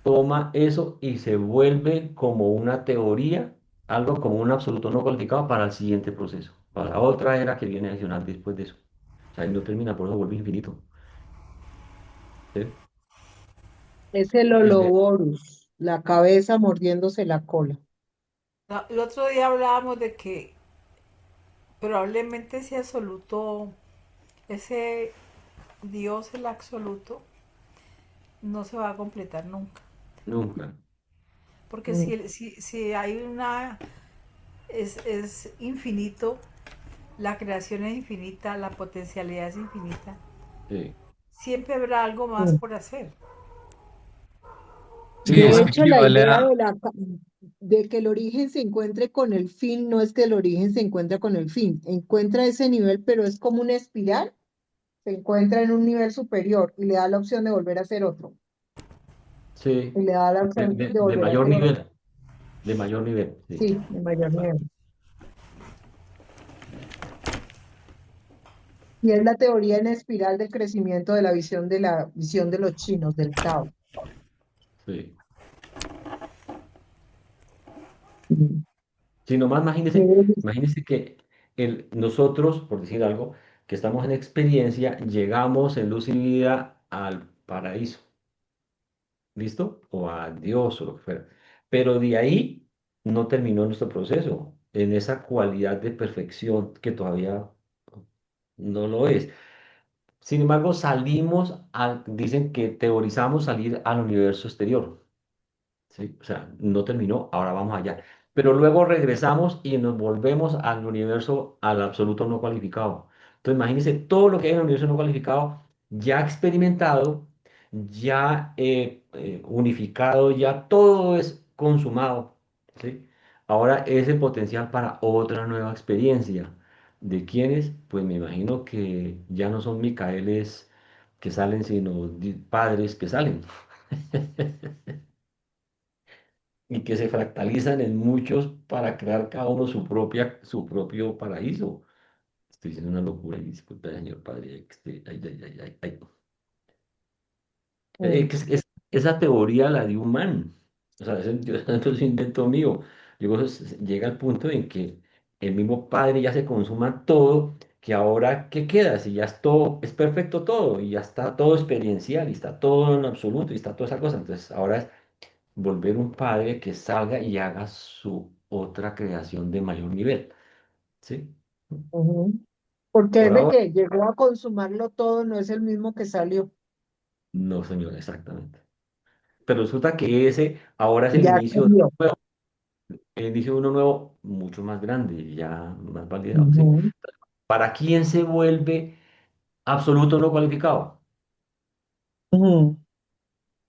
toma eso y se vuelve como una teoría, algo como un absoluto no cualificado para el siguiente proceso, para la otra era que viene adicional después de eso. O sea, y no termina, por eso vuelve infinito. ¿Sí? Es el El de, Ouroboros, la cabeza mordiéndose la cola. El otro día hablábamos de que probablemente ese absoluto, ese Dios, el absoluto, no se va a completar nunca. nunca. Porque Mm. si hay es infinito, la creación es infinita, la potencialidad es infinita. Sí. Siempre habrá algo más Mm. por hacer. sí, De es que hecho, la equivale idea a, de que el origen se encuentre con el fin no es que el origen se encuentra con el fin, encuentra ese nivel, pero es como una espiral, se encuentra en un nivel superior y le da la opción de volver a hacer otro. Sí, Y le da la opción de de volver a mayor hacer otro. nivel, de mayor nivel, sí. Sí, de mayor nivel. Y es la teoría en espiral del crecimiento de la visión de los chinos, del Tao. Sí. Mm. Si nomás Eh, imagínese que nosotros, por decir algo, que estamos en experiencia, llegamos en luz y vida al paraíso, ¿listo? O a Dios o lo que fuera. Pero de ahí no terminó nuestro proceso, en esa cualidad de perfección que todavía no lo es. Sin embargo, dicen que teorizamos salir al universo exterior. ¿Sí? O sea, no terminó, ahora vamos allá. Pero luego regresamos y nos volvemos al universo, al absoluto no cualificado. Entonces, imagínense todo lo que hay en el universo no cualificado, ya experimentado, ya unificado, ya todo es consumado. ¿Sí? Ahora ese potencial para otra nueva experiencia. ¿De quiénes? Pues me imagino que ya no son Micaeles que salen, sino padres que salen. Y que se fractalizan en muchos para crear cada uno su propio paraíso. Estoy diciendo una locura, y disculpe, señor padre, que ay, ay, ay, ay, ay. mm, Esa teoría la dio un man, o sea, eso es un invento mío. Luego llega al punto en que el mismo padre ya se consuma todo, que ahora, ¿qué queda? Si ya es todo, es perfecto todo, y ya está todo experiencial, y está todo en absoluto, y está toda esa cosa. Entonces, ahora es volver un padre que salga y haga su otra creación de mayor nivel, ¿sí? ujú. Porque Por es de ahora, que llegó a consumarlo todo, no es el mismo que salió. no, señor, exactamente. Pero resulta que ese ahora es Ya cambió. el inicio de uno nuevo mucho más grande, y ya más validado, ¿sí? Ujú, ¿Para quién se vuelve absoluto no cualificado? ujú.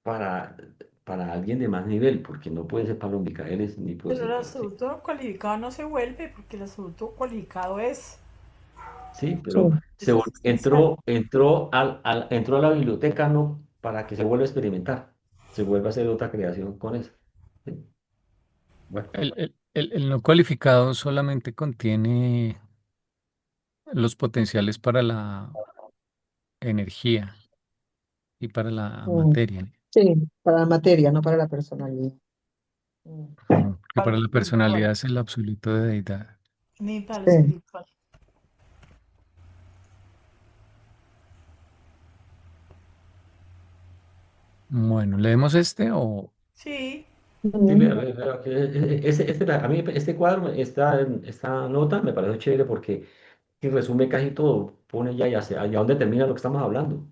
Para, para alguien de más nivel, porque no puede ser para los Micaeles ni puede Pero ser el para... Sí, absoluto cualificado no se vuelve porque el absoluto cualificado sí, Sí. pero es existencial. entró a la biblioteca no para que se vuelva a experimentar, se vuelva a hacer otra creación con eso. ¿Sí? Bueno, El no cualificado solamente contiene los potenciales para la energía y para la Mm, materia, sí, para la materia, no para la personalidad. Mm, ¿no? Porque Para para lo la espiritual, personalidad es el absoluto de deidad. ni para lo sí. espiritual. Bueno, ¿leemos este o Sí, sí, Mm, a mí este cuadro, esta nota me parece chévere porque sí resume casi todo, pone ya allá donde termina lo que estamos hablando,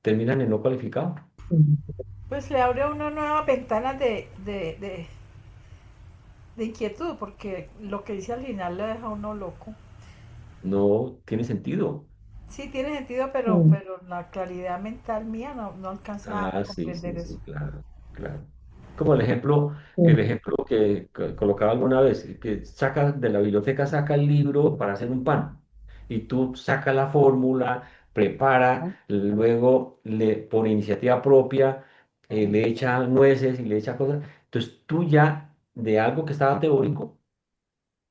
termina en el no cualificado, mm, pues le abre a uno nuevas ventanas de inquietud, porque lo que dice al final le deja a uno loco. no tiene sentido. Sí, tiene sentido, mm, pero la claridad mental mía no alcanza a Ah, sí, comprender sí, eso. sí, claro, claro. Como el mm, ejemplo que colocaba alguna vez, que saca de la biblioteca, saca el libro para hacer un pan, y tú saca la fórmula, prepara, luego por iniciativa propia, le echa nueces y le echa cosas. Entonces tú ya de algo que estaba teórico,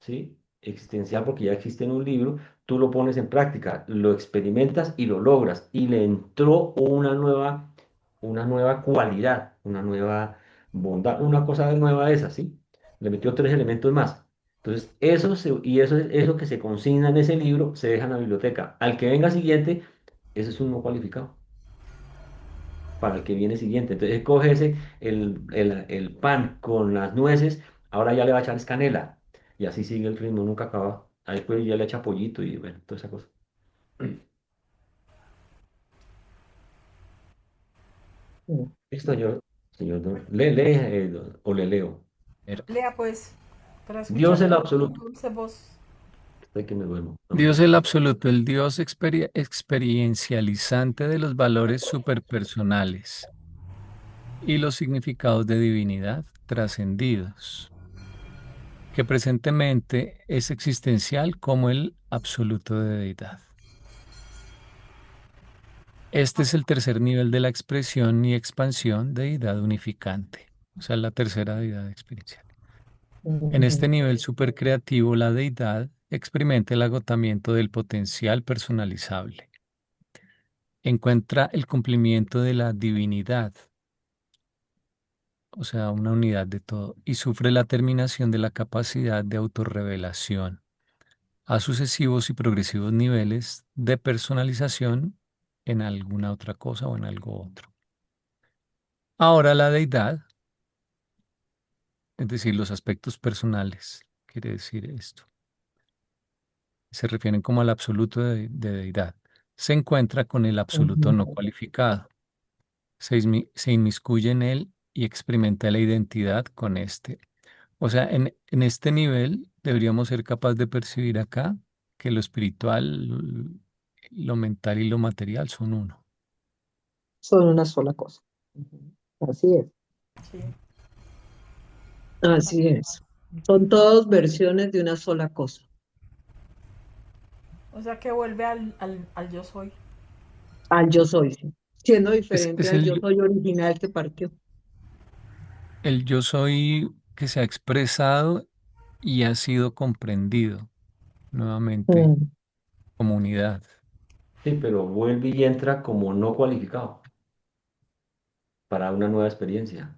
¿sí? Existencial, porque ya existe en un libro, tú lo pones en práctica, lo experimentas y lo logras. Y le entró una nueva cualidad, una nueva bondad, una cosa nueva de esa, ¿sí? Le metió tres elementos más. Entonces, eso que se consigna en ese libro se deja en la biblioteca. Al que venga siguiente, ese es un no cualificado para el que viene siguiente. Entonces, coge el pan con las nueces, ahora ya le va a echar es canela. Y así sigue el ritmo, nunca acaba. Ahí después ya le echa pollito y bueno, toda esa cosa. mm. Listo, señor, o le leo. Pero Lea pues, para Dios escuchar el tu absoluto. dulce voz. Estoy que me duermo. No, Dios mentira. el absoluto, el Dios experiencializante de los valores superpersonales y los significados de divinidad trascendidos, que presentemente es existencial como el absoluto de deidad. Este es el tercer nivel de la expresión y expansión de deidad unificante, o sea, la tercera deidad experiencial. En este Ujú. nivel supercreativo, la deidad experimenta el agotamiento del potencial personalizable. Encuentra el cumplimiento de la divinidad, o sea, una unidad de todo, y sufre la terminación de la capacidad de autorrevelación a sucesivos y progresivos niveles de personalización en alguna otra cosa o en algo otro. Ahora la deidad, es decir, los aspectos personales, quiere decir esto, se refieren como al absoluto de deidad. Se encuentra con el absoluto Ujú. no cualificado, se inmiscuye en él y experimenta la identidad con este. O sea, en este nivel deberíamos ser capaces de percibir acá que lo espiritual, lo mental y lo material son uno. Son una sola cosa. Ujú. Así es. Sí. Así es. Son todas versiones de una sola cosa. O sea que vuelve al yo soy. Al yo soy, sí. Siendo diferente Es al yo soy original que partió. el yo soy que se ha expresado y ha sido comprendido nuevamente Mm. como unidad. Sí, pero vuelve y entra como no cualificado para una nueva experiencia.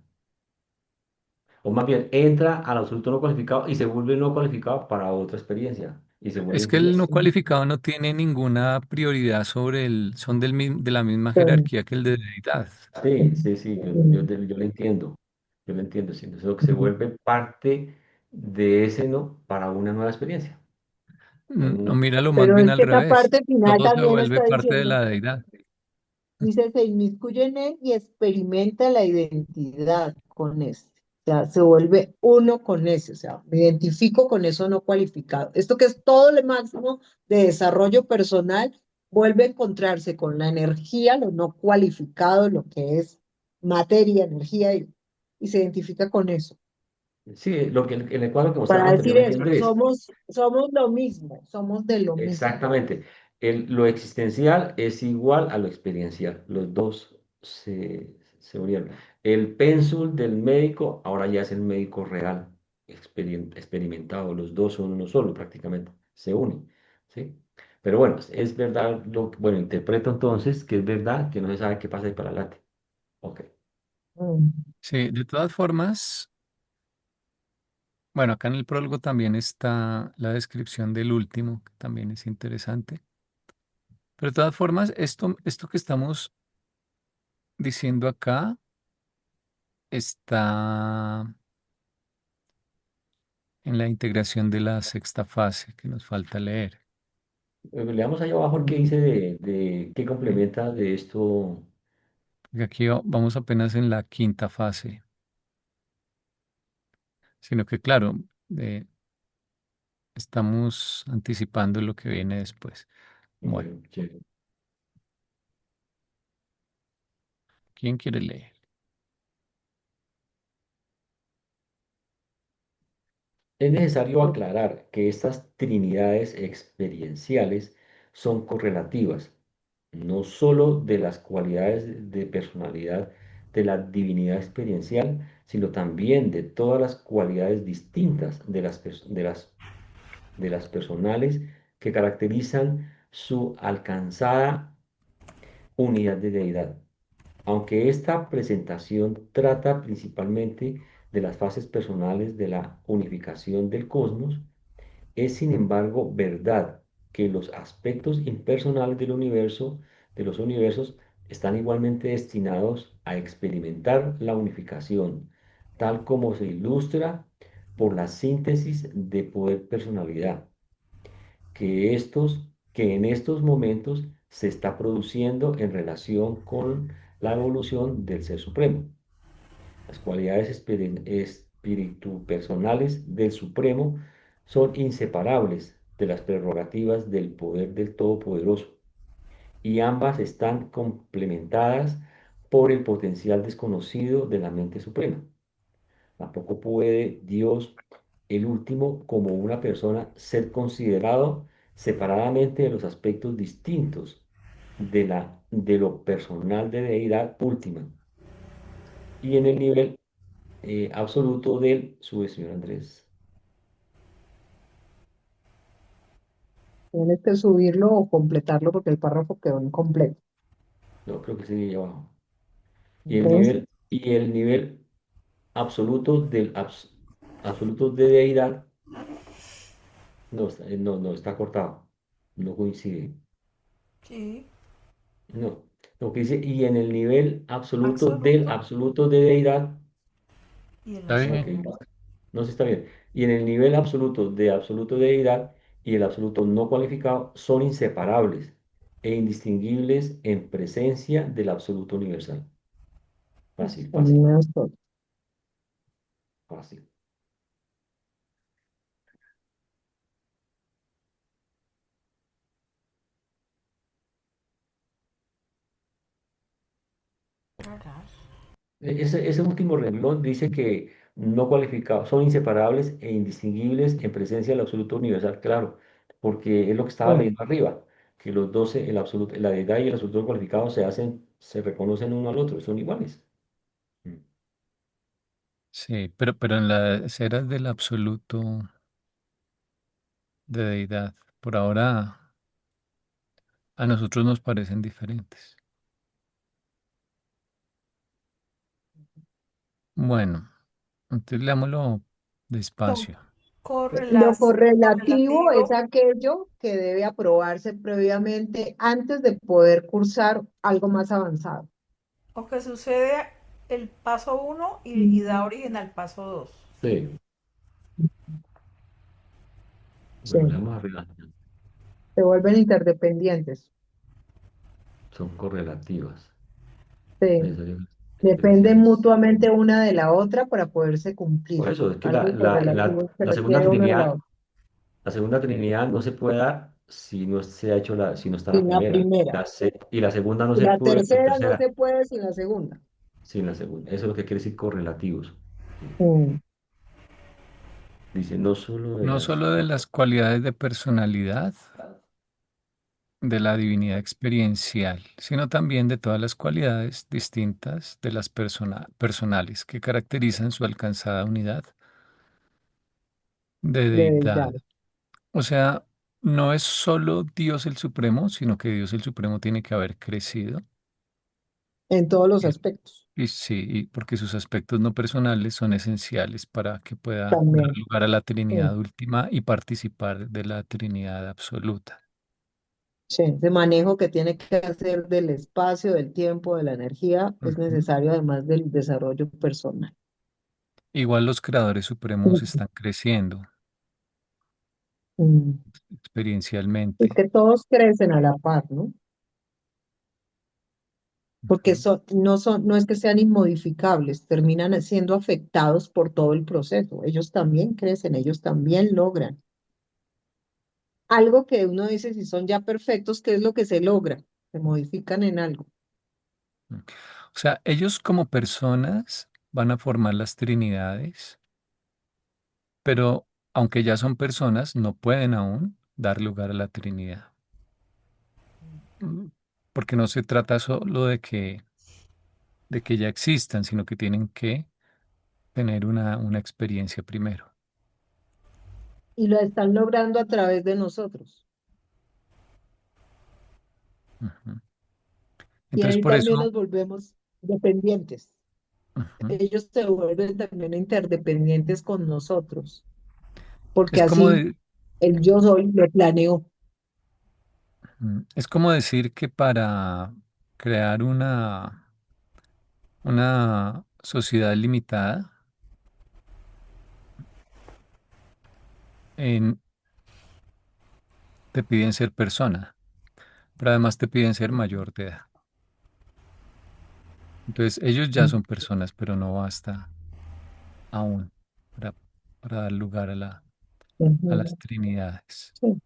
O más bien, entra al absoluto no cualificado y se vuelve no cualificado para otra experiencia. Y se Es vuelve que el no diez. cualificado no tiene ninguna prioridad sobre el, son de la misma Mm. jerarquía que el de deidad. Sí, sí, sí, Mm. yo lo entiendo. Yo lo entiendo, sí. Eso que se Mm. vuelve parte de ese no para una nueva experiencia. No, Un- míralo más Pero bien es al que esa revés. parte final Todo se también vuelve está parte de diciendo, la deidad. dice, se inmiscuye en él y experimenta la identidad con este. O sea, se vuelve uno con ese. O sea, me identifico con eso no cualificado. Esto que es todo lo máximo de desarrollo personal, vuelve a encontrarse con la energía, lo no cualificado, lo que es materia, energía, y se identifica con eso. sí, lo que en el cuadro que mostraba Para decir anteriormente eso, Andrés. somos lo mismo, somos de lo mismo. Exactamente. Lo existencial es igual a lo experiencial. Los dos se unieron. El pénsul del médico ahora ya es el médico real, experimentado. Los dos son uno solo prácticamente. Se unen. ¿Sí? Pero bueno, es verdad, bueno, interpreto entonces que es verdad que no se sabe qué pasa ahí para adelante. Ok. Mm. Sí, de todas formas, bueno, acá en el prólogo también está la descripción del último, que también es interesante. Pero de todas formas, esto que estamos diciendo acá está en la integración de la sexta fase que nos falta leer. Leamos allá abajo el que dice de qué ¿Sí? complementa de esto. Porque aquí vamos apenas en la quinta fase, sino que claro, eh, estamos anticipando lo que viene después. Bueno, Bueno, chévere. ¿quién quiere leer? Es necesario aclarar que estas trinidades experienciales son correlativas, no solo de las cualidades de personalidad de la divinidad experiencial, sino también de todas las cualidades distintas de las personales que caracterizan su alcanzada unidad de deidad. Aunque esta presentación trata principalmente de las fases personales de la unificación del cosmos, es, sin embargo, verdad que los aspectos impersonales de los universos, están igualmente destinados a experimentar la unificación, tal como se ilustra por la síntesis de poder-personalidad, que en estos momentos se está produciendo en relación con la evolución del Ser Supremo. Las cualidades espíritu personales del Supremo son inseparables de las prerrogativas del poder del Todopoderoso, y ambas están complementadas por el potencial desconocido de la mente suprema. Tampoco puede Dios, el último, como una persona, ser considerado separadamente de los aspectos distintos de lo personal de deidad última y en el nivel absoluto del sube, señor Andrés. Tienes que subirlo o completarlo porque el párrafo quedó incompleto. No, creo que sigue ahí abajo. Entonces, Y el nivel absoluto absoluto de deidad, no, no, está cortado, no coincide. Sí, No, lo que dice, y en el nivel absoluto del absoluto absoluto de deidad, y el ¿Está ok, bien? absoluto. no sé si está bien, y en el nivel absoluto de deidad y el absoluto no cualificado son inseparables e indistinguibles en presencia del absoluto universal. Fácil, fácil, también esto. fácil. Caray. Ese último renglón dice que no cualificados son inseparables e indistinguibles en presencia del absoluto universal, claro, porque es lo que estaba Sí, leyendo arriba, que los 12 el absoluto, la deidad y el absoluto cualificado se reconocen uno al otro, son iguales. Mm. Sí, pero en las eras del absoluto de deidad, por ahora a nosotros nos parecen diferentes. Bueno, entonces leámoslo Son despacio. lo correlativo es correlativo aquello que debe aprobarse previamente antes de poder cursar algo más avanzado. o que sucede el paso uno y da Mm. origen al paso 2. Sí, Sí, bueno, leemos arriba, se vuelven interdependientes. son correlativas, Sí, necesariamente dependen diferenciales. mutuamente una de la otra para poderse Por cumplir. eso es que Algo correlativo es que la segunda requiere uno de la Trinidad, otra. la segunda Trinidad no se puede dar si no se ha hecho si no está Y la la primera. primera. Y la segunda no Y se la puede sin tercera no tercera, se puede sin la segunda. sin la segunda. Eso es lo que quiere decir correlativos. Sí. Mm. Dice, no solo de No las... solo de las cualidades de personalidad de la divinidad experiencial, sino también de todas las cualidades distintas de las personales que caracterizan su alcanzada unidad de De deidad. deidad, O sea, no es solo Dios el Supremo, sino que Dios el Supremo tiene que haber crecido. en todos los Y, aspectos. y sí, porque sus aspectos no personales son esenciales para que pueda dar También. lugar a la Sí, Trinidad última y participar de la Trinidad absoluta. sí. Ese manejo que tiene que hacer del espacio, del tiempo, de la energía, es Ujú. necesario además del desarrollo personal. Igual los creadores supremos Mm. están creciendo Mm. Es experiencialmente. que todos crecen a la par, ¿no? Porque Ujú. no es que sean inmodificables, terminan siendo afectados por todo el proceso. Ellos también crecen, ellos también logran. Algo que uno dice, si son ya perfectos, ¿qué es lo que se logra? Se modifican en algo. O sea, ellos como personas van a formar las Trinidades, pero aunque ya son personas, no pueden aún dar lugar a la Trinidad. Mm, Porque no se trata solo de que ya existan, sino que tienen que tener una experiencia primero. Y lo están logrando a través de nosotros. Ujú. Y Entonces, ahí por también eso, nos volvemos dependientes. ujú, Ellos se vuelven también interdependientes con nosotros, porque es como, así el yo soy lo planeó. es como decir que para crear una sociedad limitada, en- te piden ser persona, pero además te piden ser mayor de edad. Entonces, ellos ya son personas, pero no basta aún para, para dar lugar a las Ujú. trinidades. Sí,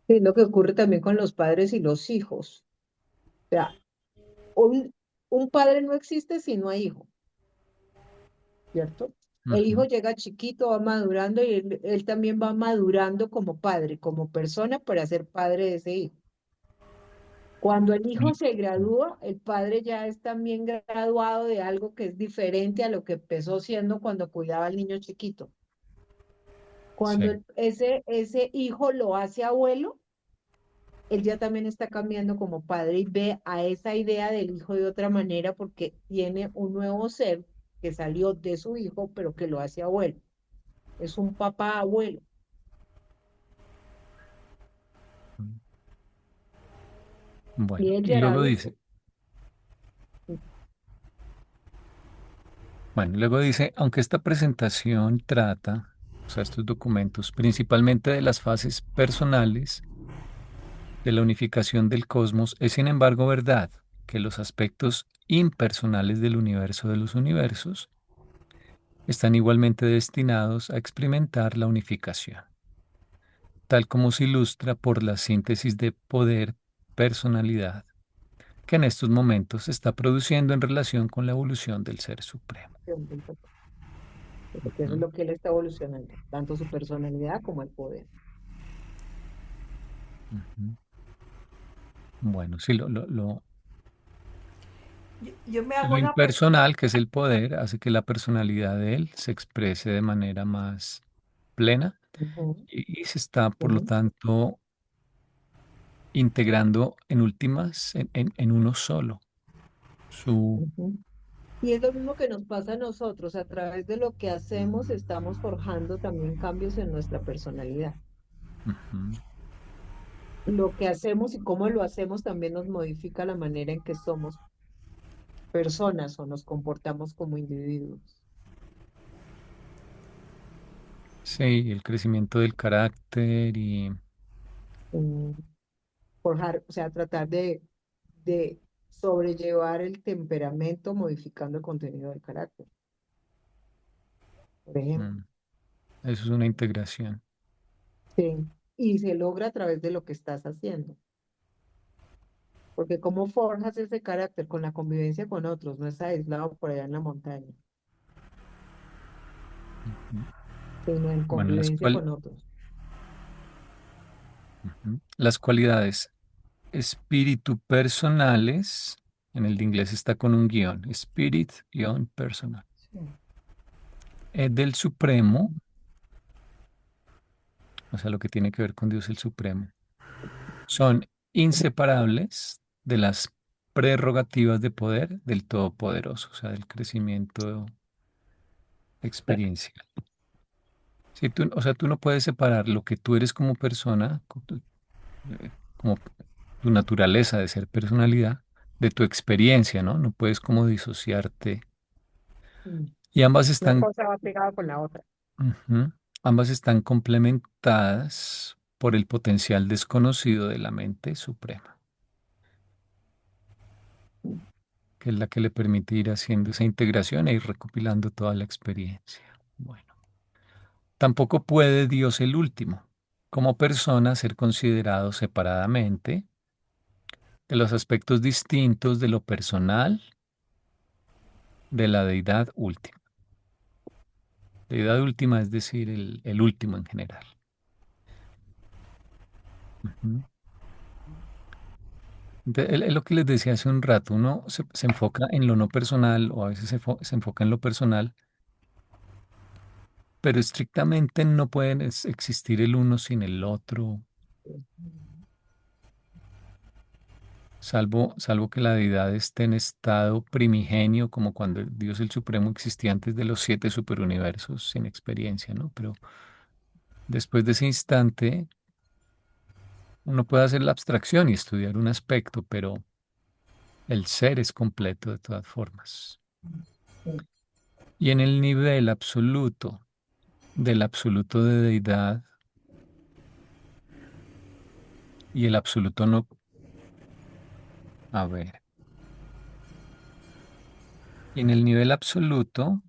sí, lo que ocurre también con los padres y los hijos. O sea, un, un padre no existe si no hay hijo, ¿cierto? El hijo Ujú. llega chiquito, va madurando y él también va madurando como padre, como persona para ser padre de ese hijo. Cuando el hijo Y- se gradúa, el padre ya es también graduado de algo que es diferente a lo que empezó siendo cuando cuidaba al niño chiquito. Cuando Sí, ese hijo lo hace abuelo, él ya también está cambiando como padre y ve a esa idea del hijo de otra manera porque tiene un nuevo ser que salió de su hijo, pero que lo hace abuelo. Es un papá abuelo. Y bueno, él y ya era luego adulto. dice, bueno, luego dice, aunque esta presentación trata, o sea, estos documentos, principalmente de las fases personales de la unificación del cosmos, es sin embargo verdad que los aspectos impersonales del universo de los universos están igualmente destinados a experimentar la unificación, tal como se ilustra por la síntesis de poder, personalidad, que en estos momentos se está produciendo en relación con la evolución del Ser Supremo. Porque eso es Ujú, lo que él está evolucionando, tanto su personalidad como el poder. ujú. Bueno, sí, Yo me hago lo una pregunta. impersonal, que es el poder, hace que la personalidad de él se exprese de manera más plena Ujú, y se está, por lo sí, tanto, integrando en últimas en uno solo. Su, ujú. Y es lo mismo que nos pasa a nosotros, a través de lo que hacemos estamos forjando también cambios en nuestra personalidad. ujú. Lo que hacemos y cómo lo hacemos también nos modifica la manera en que somos personas o nos comportamos como individuos. Sí, el crecimiento del carácter y Mm, Forjar, o sea, tratar de sobrellevar el temperamento modificando el contenido del carácter, por ejemplo. mm, eso es una integración. Sí. Y se logra a través de lo que estás haciendo. Porque cómo forjas ese carácter con la convivencia con otros, no es aislado por allá en la montaña, Ujú. sino en Bueno, convivencia con otros. las cualidades espíritu personales, en el de inglés está con un guión, spirit guión personal, Sí. del Supremo, o sea, lo que tiene que ver con Dios el Supremo, son inseparables de las prerrogativas de poder del Todopoderoso, o sea, del crecimiento experiencial. Si tú, o sea, tú no puedes separar lo que tú eres como persona, como tu naturaleza de ser personalidad, de tu experiencia, ¿no? No puedes como disociarte. Mm. Y Una cosa va pegada con la otra. ujú, ambas están complementadas por el potencial desconocido de la mente suprema, que es la que le permite ir haciendo esa integración e ir recopilando toda la experiencia. Bueno, tampoco puede Dios el último, como persona, ser considerado separadamente de los aspectos distintos de lo personal de la deidad última. Deidad última es decir, el último en general. Ujú. Es lo que les decía hace un rato, uno se enfoca en lo no personal o a veces se enfoca en lo personal, pero estrictamente no pueden existir el uno sin el otro, salvo que la deidad esté en estado primigenio, como cuando Dios el Supremo existía antes de los siete superuniversos sin experiencia, ¿no? Pero después de ese instante, uno puede hacer la abstracción y estudiar un aspecto, pero el ser es completo de todas formas. Sí. Y en el nivel absoluto del absoluto de deidad y el absoluto no, a ver, y en el nivel absoluto,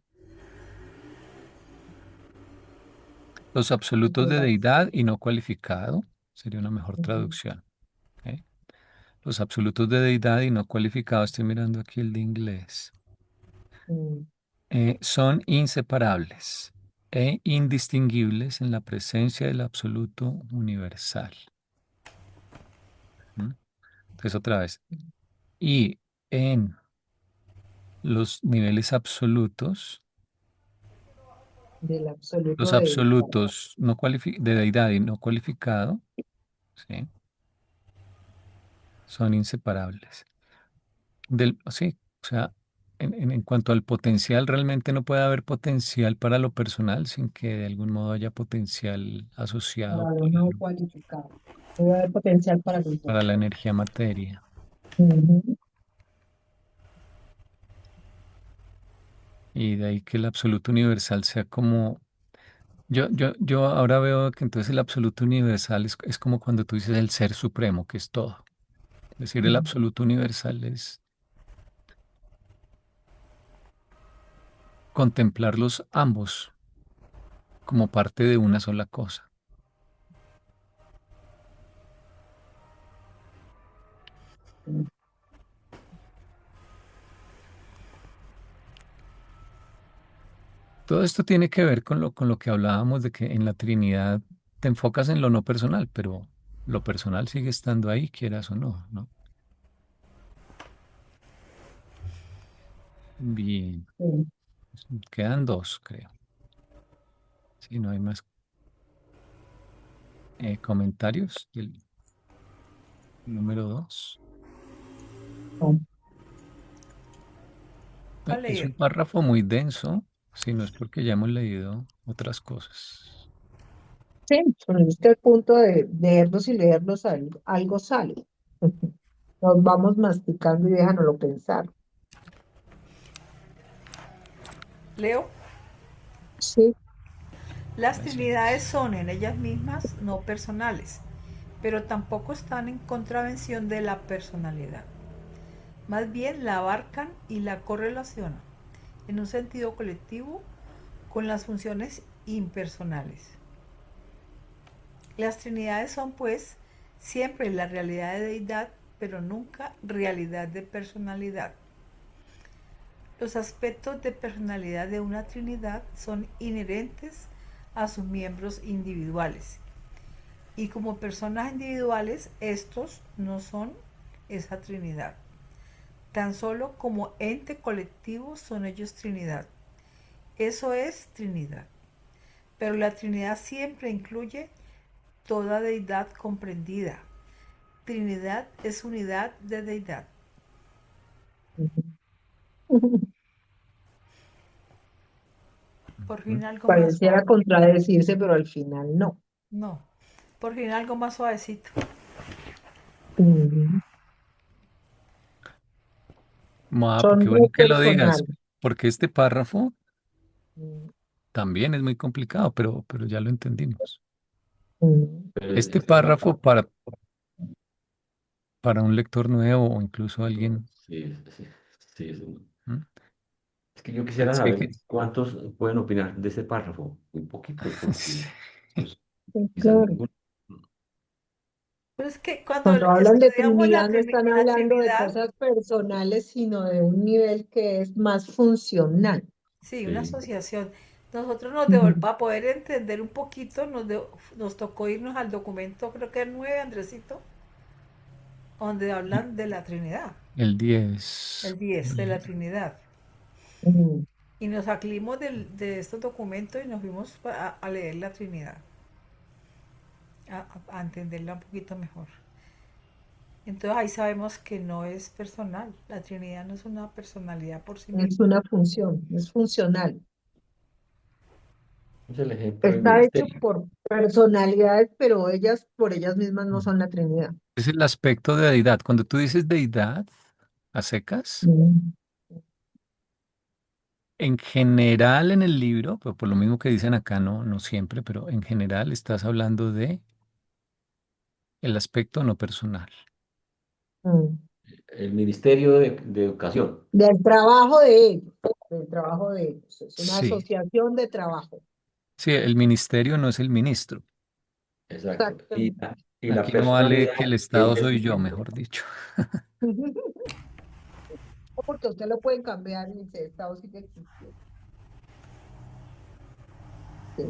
los absolutos de deidad y no cualificado, sería una mejor Ujú, traducción. ¿Ok? Los absolutos de deidad y no cualificado, estoy mirando aquí el de inglés, ujú, son inseparables e indistinguibles en la presencia del absoluto universal. ¿Mm? Entonces otra vez. Y en los niveles absolutos, Del los absoluto de absolutos no de deidad y no cualificado, ¿sí? Son inseparables. Sí, o sea, en cuanto al potencial, realmente no puede haber potencial para lo personal sin que de algún modo haya potencial asociado para los no cualificados. Debe haber potencial para los para dos. la energía materia. Ujú. Y de ahí que el absoluto universal sea como... yo ahora veo que entonces el absoluto universal es como cuando tú dices el ser supremo, que es todo. Es decir, el absoluto universal es contemplarlos ambos como parte de una sola cosa. Todo esto tiene que ver con lo que hablábamos de que en la Trinidad te enfocas en lo no personal, pero lo personal sigue estando ahí, quieras o no, ¿no? Bien, Sí. quedan dos, creo. Si no hay más comentarios del número dos. No. ¿Cuál Es leído? un párrafo muy denso, si no es porque ya hemos leído otras cosas. Sí, pero es que el punto de leerlos y leerlos algo sale. Nos vamos masticando y déjanoslo pensar. Leo. Sí. Las trinidades Gracias. son en ellas mismas no personales, pero tampoco están en contravención de la personalidad. Más bien la abarcan y la correlacionan en un sentido colectivo con las funciones impersonales. Las trinidades son, pues, siempre la realidad de deidad, pero nunca realidad de personalidad. Los aspectos de personalidad de una trinidad son inherentes a sus miembros individuales. Y como personas individuales, estos no son esa trinidad. Tan solo como ente colectivo son ellos trinidad. Eso es Trinidad. Pero la Trinidad siempre incluye toda deidad comprendida. Trinidad es unidad de deidad. Por fin algo más Pareciera suave. contradecirse, pero al final no. No, por fin algo más suavecito. Ujú. Qué Son no bueno que lo digas, personales. porque este párrafo Mm, también es muy complicado, pero ya lo entendimos. mm. Pero Este este párrafo párrafo, para un lector nuevo o incluso alguien, sí, sí, sí, sí. ¿m? Es que yo quisiera Sí, saber cuántos pueden opinar de ese párrafo. Muy poquitos, porque sí. pues, Sí, quizás claro. ninguno. Pero es que cuando Cuando hablan de estudiamos Trinidad no están la hablando de Trinidad, cosas personales, sino de un nivel que es más funcional. sí, una Sí. asociación. Nosotros Ujú. para poder entender un poquito, nos tocó irnos al documento, creo que el 9, Andresito, donde hablan de la Trinidad, El 10. el 10 de la Trinidad. Ujú. Y nos salimos de estos documentos y nos fuimos a leer la Trinidad, a entenderla un poquito mejor. Entonces ahí sabemos que no es personal, la Trinidad no es una personalidad por sí Es misma. una función, es funcional. Es el ejemplo del Está hecho ministerio. por personalidades, pero ellas por ellas mismas no son la Trinidad. Es el aspecto de deidad. Cuando tú dices deidad a secas, Mm. en general en el libro, pero por lo mismo que dicen acá, no, no siempre, pero en general estás hablando de el aspecto no personal. Mm. El ministerio de educación. Del trabajo de ellos, del trabajo de ellos. Es una Sí, asociación de trabajo. sí, el ministerio no es el ministro. Exacto. Exactamente. Y la Aquí no vale que el personalidad es Estado del soy yo, miembro. mejor dicho. Porque usted lo pueden cambiar y ese estado sigue existiendo. Sí,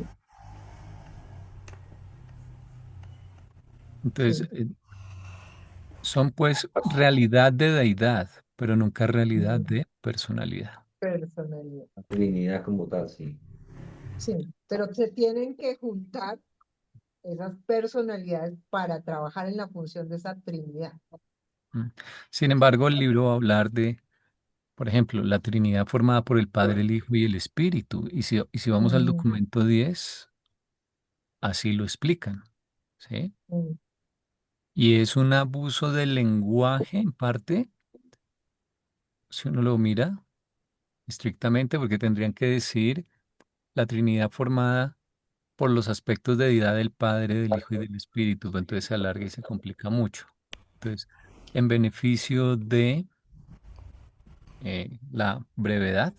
Entonces, sí. Son pues realidad de deidad, pero nunca realidad Mm, de personalidad. personalidad. La Trinidad como tal, sí. Sí, pero se tienen que juntar esas personalidades para trabajar en la función de esa Trinidad. Mm. Sin embargo, el libro va a hablar de, por ejemplo, la Trinidad formada por el Padre, el Hijo y el Espíritu. Y si vamos al Mm, documento 10, así lo explican, ¿sí? mm, Y es un abuso del lenguaje, en parte, si uno lo mira estrictamente, porque tendrían que decir la Trinidad formada por los aspectos de deidad del Padre, del Hijo y del Espíritu, pues entonces se alarga y se complica mucho. Entonces, en beneficio de la brevedad,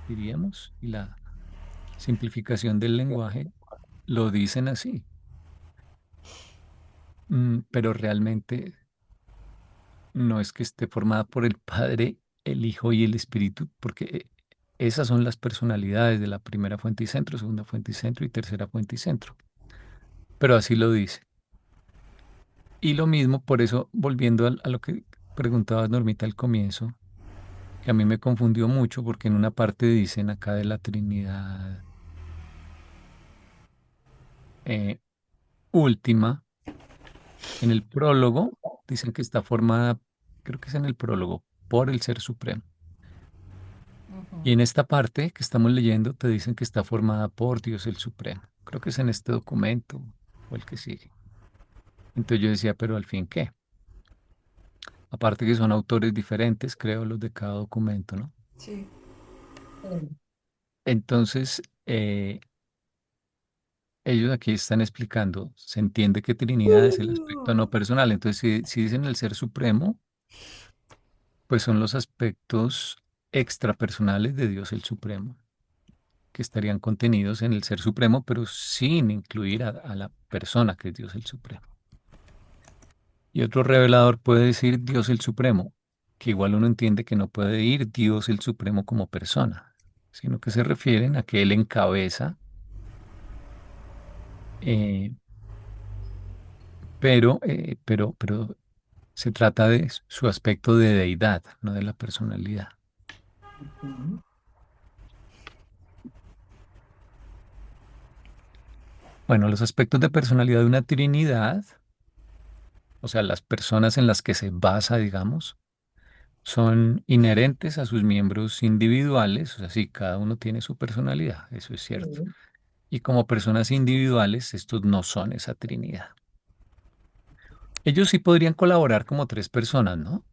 diríamos, y la simplificación del lenguaje, lo dicen así. Pero realmente no es que esté formada por el Padre, el Hijo y el Espíritu, porque esas son las personalidades de la primera fuente y centro, segunda fuente y centro y tercera fuente y centro. Pero así lo dice. Y lo mismo, por eso, volviendo a lo que preguntabas, Normita, al comienzo, que a mí me confundió mucho, porque en una parte dicen acá de la Trinidad eh, última, en el prólogo, dicen que está formada, creo que es en el prólogo, por el Ser Supremo. Y en esta parte que estamos leyendo te dicen que está formada por Dios el Supremo. Creo que es en este documento o el que sigue. Entonces yo decía, pero al fin, ¿qué? Aparte que son autores diferentes, creo, los de cada documento, ¿no? Sí. mm, Entonces, ellos aquí están explicando, se entiende que Trinidad es el aspecto no personal. Entonces, si dicen el Ser Supremo, pues son los aspectos extrapersonales de Dios el Supremo, que estarían contenidos en el Ser Supremo, pero sin incluir a la persona que es Dios el Supremo. Y otro revelador puede decir Dios el Supremo, que igual uno entiende que no puede ir Dios el Supremo como persona, sino que se refieren a que Él encabeza, eh, pero se trata de su aspecto de deidad, no de la personalidad. mm, Bueno, los aspectos de personalidad de una trinidad, o sea, las personas en las que se basa, digamos, son inherentes a sus miembros individuales, o sea, sí, cada uno tiene su personalidad, eso es cierto. mm, Y como personas individuales, estos no son esa trinidad. Ellos sí podrían colaborar como tres personas, ¿no?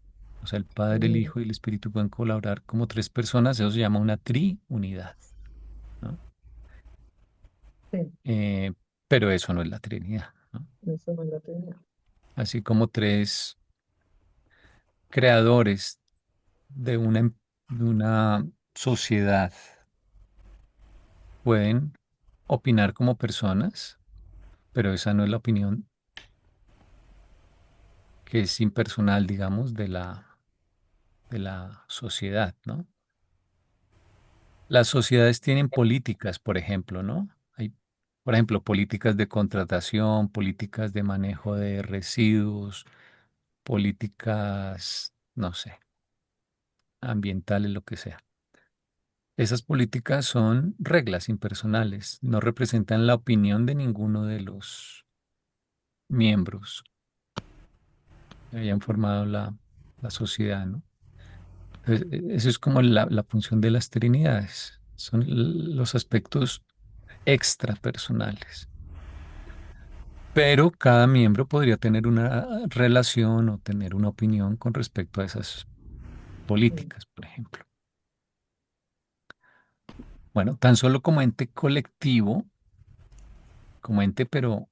O sea, el Padre, el mm, Hijo y el Espíritu pueden colaborar como tres personas, eso se llama una triunidad, ¿no? sí, Eh, pero eso no es la Trinidad, ¿no? eso no lo tenía. Así como tres creadores de una sociedad pueden opinar como personas, pero esa no es la opinión que es impersonal, digamos, de la sociedad, ¿no? Las sociedades tienen políticas, por ejemplo, ¿no? Hay, por ejemplo, políticas de contratación, políticas de manejo de residuos, políticas, no sé, ambientales, lo que sea. Esas políticas son reglas impersonales, no representan la opinión de ninguno de los miembros que hayan formado la sociedad, ¿no? Entonces, eso es como la función de las trinidades, son los aspectos extrapersonales. Pero cada miembro podría tener una relación o tener una opinión con respecto a esas Mm, políticas, por ejemplo. Bueno, tan solo como ente colectivo, como ente, pero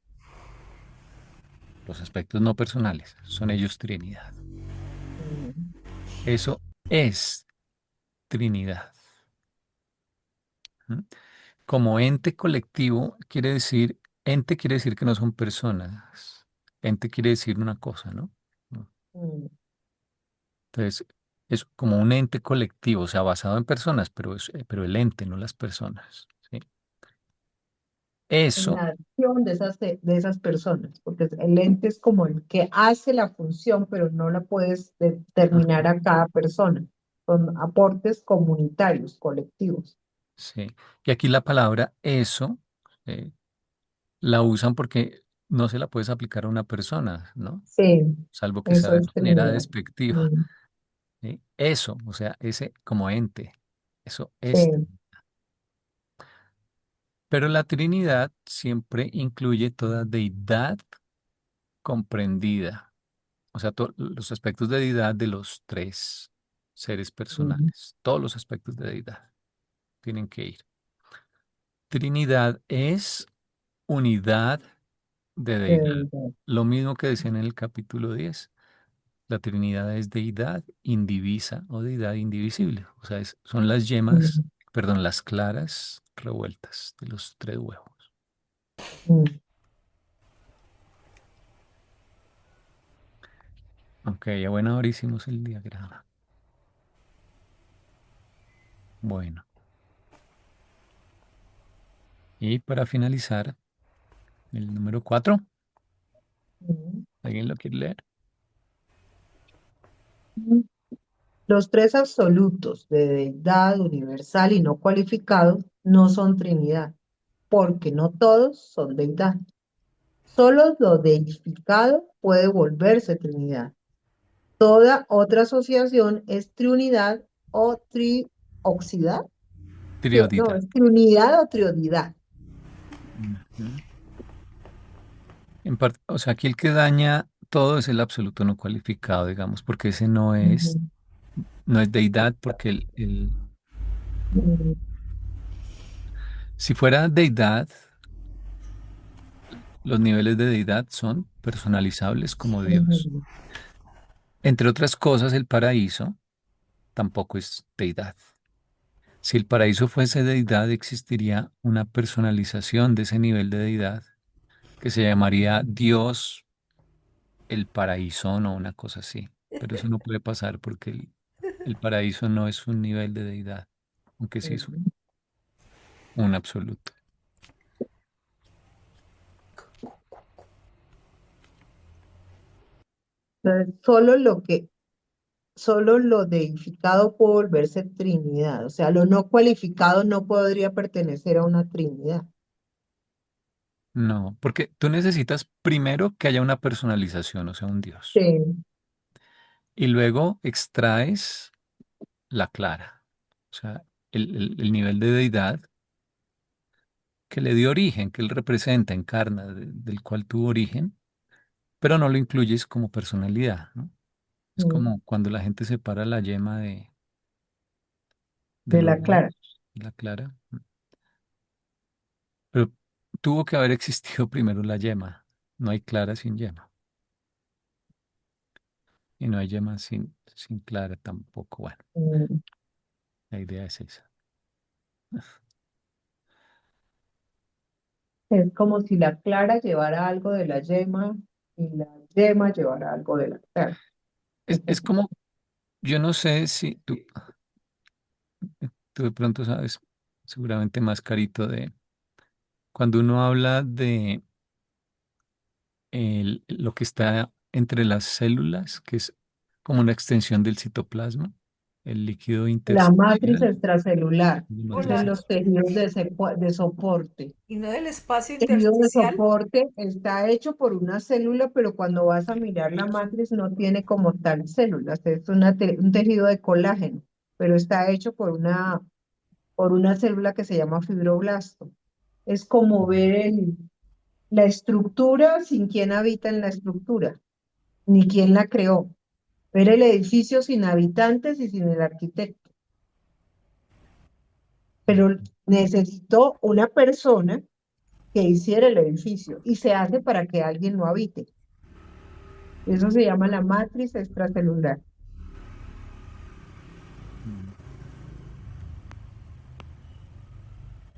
los aspectos no personales, son ellos Trinidad. mm, Eso es Trinidad. ¿M? Como ente colectivo ente quiere decir que no son personas. Ente quiere decir una cosa, ¿no? ¿No? mm, Entonces, es como un ente colectivo, o sea, basado en personas, pero el ente, no las personas, ¿sí? en Eso, la acción de esas personas, porque el ente es como el que hace la función, pero no la puedes determinar ajá, a cada persona. Son aportes comunitarios, colectivos. sí. Y aquí la palabra eso eh, la usan porque no se la puedes aplicar a una persona, ¿no? Sí, Salvo que sea eso de es manera Trinidad. despectiva. Mm, ¿Sí? Eso, o sea, ese como ente, eso es. sí, Pero la Trinidad siempre incluye toda deidad comprendida, o sea, los aspectos de deidad de los tres seres mm, personales, todos los aspectos de deidad tienen que ir. Trinidad es unidad de de deidad. verdad. Lo mismo que decían en el capítulo 10. La Trinidad es deidad indivisa o deidad indivisible. O sea, son las yemas, Mm, perdón, las claras revueltas de los tres huevos. mm. Ok, a buena hora hicimos el diagrama. Bueno, y para finalizar, el número 4. Mm. ¿Alguien lo quiere leer? Mm. Los tres absolutos de deidad universal y no cualificado no son Trinidad, porque no todos son deidad. Solo lo deificado puede volverse Trinidad. Toda otra asociación es triunidad o trioxidad. No, Triodidad. es triunidad o triodidad. Ujú. O sea, aquí el que daña todo es el absoluto no cualificado, digamos, porque ese Ujú. no es deidad, porque Mm, si fuera deidad, los niveles de deidad son personalizables como Dios. ujú, Entre otras cosas, el paraíso tampoco es deidad. Si el paraíso fuese deidad, existiría una personalización de ese nivel de deidad que se llamaría Dios el paraíso o una cosa así. Pero eso no puede pasar porque el paraíso no es un nivel de deidad, aunque sí es ujú. un absoluto. Entonces, solo lo deificado puede volverse Trinidad. O sea, lo no cualificado no podría pertenecer a una Trinidad. No, porque tú necesitas primero que haya una personalización, o sea, un Dios. Sí. Y luego extraes la clara, o sea, el nivel de deidad que le dio origen, que él representa, encarna, del cual tuvo origen, pero no lo incluyes como personalidad, ¿no? Es Mm, como cuando la gente separa la yema de de los la clara. huevos, la clara. Pero tuvo que haber existido primero la yema. No hay clara sin yema. Y no hay yema sin clara tampoco. Bueno, Mm, la idea es esa. Es como si la clara llevara algo de la yema y la yema llevara algo de la clara. Es como, yo no sé si tú de pronto sabes, seguramente más carito de cuando uno habla de lo que está entre las células, que es como una extensión del citoplasma, el líquido La matriz intersticial, extracelular, la matriz de Hola, los tejidos de soporte. y no del espacio El tejido de intersticial. soporte está hecho por una célula, pero cuando vas a mirar la matriz no tiene como tal células, es un tejido de colágeno, pero está hecho por una célula que se llama fibroblasto. Es como ver la estructura sin quién habita en la estructura, ni quién la creó. Ver el edificio sin habitantes y sin el arquitecto. Pero necesitó una persona que hiciera el edificio y se hace para que alguien lo habite. Eso se llama la matriz extracelular. Mm.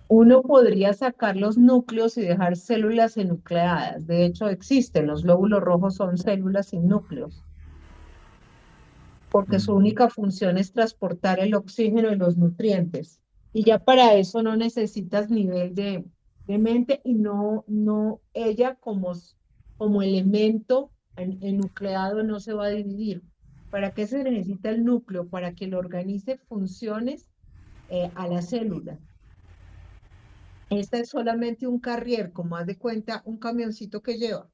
Uno podría sacar los núcleos y dejar células enucleadas. De hecho, existen. Los glóbulos rojos son células sin núcleos, porque su Mm. única función es transportar el oxígeno y los nutrientes. Y ya para eso no necesitas nivel de mente y no ella como elemento enucleado no se va a dividir. ¿Para qué se necesita el núcleo? Para que lo organice funciones a la célula. Esta es solamente un carrier, como haz de cuenta, un camioncito que lleva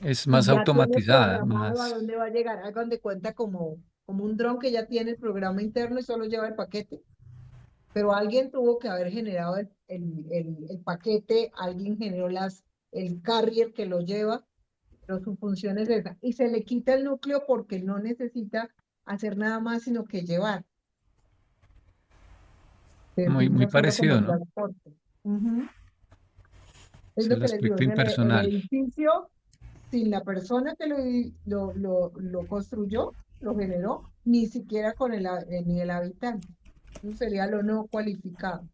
Es y más ya tiene automatizada, programado a más, dónde va a llegar. Hagan de cuenta como un dron que ya tiene el programa interno y solo lleva el paquete. Pero alguien tuvo que haber generado el paquete, alguien generó el carrier que lo lleva, pero su función es esa. Y se le quita el núcleo porque no necesita hacer nada más sino que llevar, se muy, muy utiliza solo como parecido, ¿no? transporte. Ujú. Es Es lo el que les digo, aspecto es el impersonal. edificio sin la persona que lo construyó, lo generó, ni siquiera con ni el habitante. Eso sería lo no cualificado.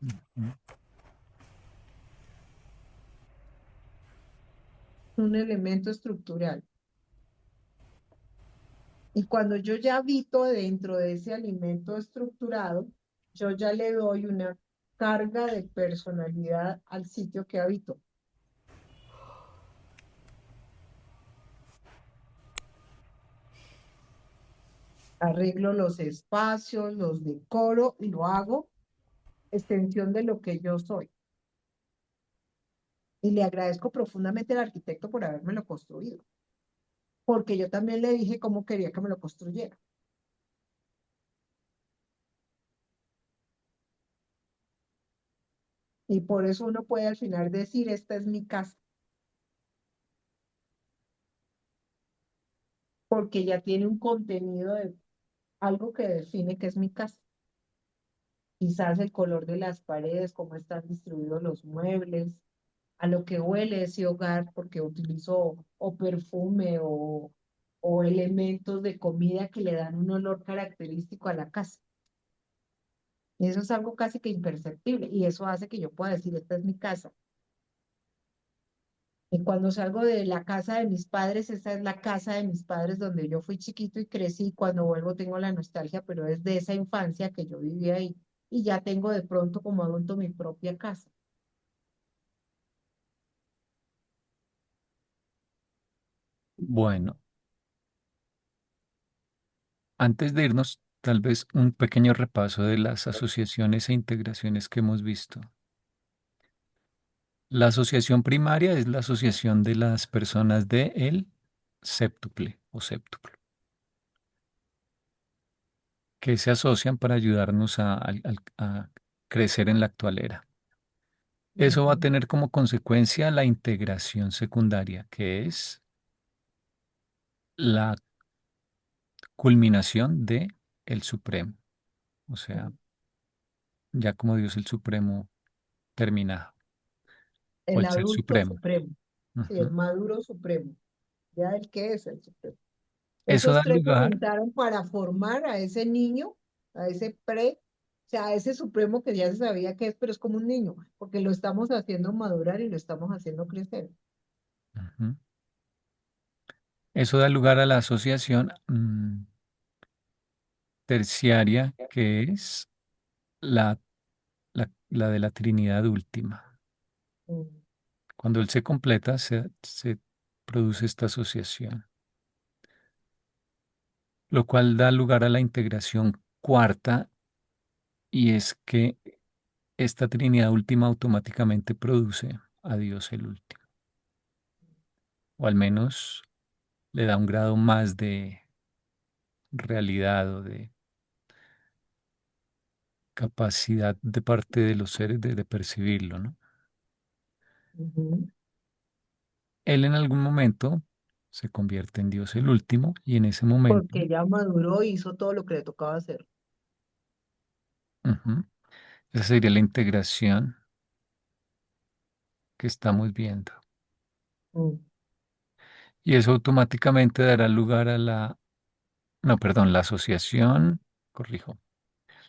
Mm. Un elemento estructural. Y cuando yo ya habito dentro de ese alimento estructurado, yo ya le doy una carga de personalidad al sitio que habito. Arreglo los espacios, los decoro y lo hago extensión de lo que yo soy. Y le agradezco profundamente al arquitecto por habérmelo construido, porque yo también le dije cómo quería que me lo construyera. Y por eso uno puede al final decir, esta es mi casa, porque ya tiene un contenido de algo que define que es mi casa. Quizás el color de las paredes, cómo están distribuidos los muebles, a lo que huele ese hogar, porque utilizo o perfume o elementos de comida que le dan un olor característico a la casa. Y eso es algo casi que imperceptible y eso hace que yo pueda decir, esta es mi casa. Y cuando salgo de la casa de mis padres, esta es la casa de mis padres donde yo fui chiquito y crecí. Cuando vuelvo tengo la nostalgia, pero es de esa infancia que yo viví ahí. Y ya tengo de pronto como adulto mi propia casa. Bueno, antes de irnos, tal vez un pequeño repaso de las asociaciones e integraciones que hemos visto. La asociación primaria es la asociación de las personas de el séptuple o séptuplo, que se asocian para ayudarnos a crecer en la actual era. Eso va a Ujú, tener como consecuencia la integración secundaria, que es la culminación de el Supremo, o sea, ujú. ya como Dios el Supremo terminado, o El el Ser adulto Supremo. supremo, sí, el Ujú. maduro supremo, ya el que es el supremo. Eso Esos da tres se lugar, juntaron para formar a ese niño, a ese o sea, a ese supremo que ya se sabía que es, pero es como un niño, porque lo estamos haciendo madurar y lo estamos haciendo crecer. ujú, eso da lugar a la asociación terciaria, que es la, la de la Trinidad última. Mm, Cuando él se completa, se produce esta asociación, lo cual da lugar a la integración cuarta, y es que esta Trinidad última automáticamente produce a Dios el último, o al menos le da un grado más de realidad o de capacidad de parte de los seres de percibirlo, ¿no? ujú. Él en algún momento se convierte en Dios el último y en ese momento, Porque ya maduró y hizo todo lo que le tocaba hacer. ujú, esa sería la integración que estamos viendo. Mm, Y eso automáticamente dará lugar a la, no, perdón, la asociación, corrijo.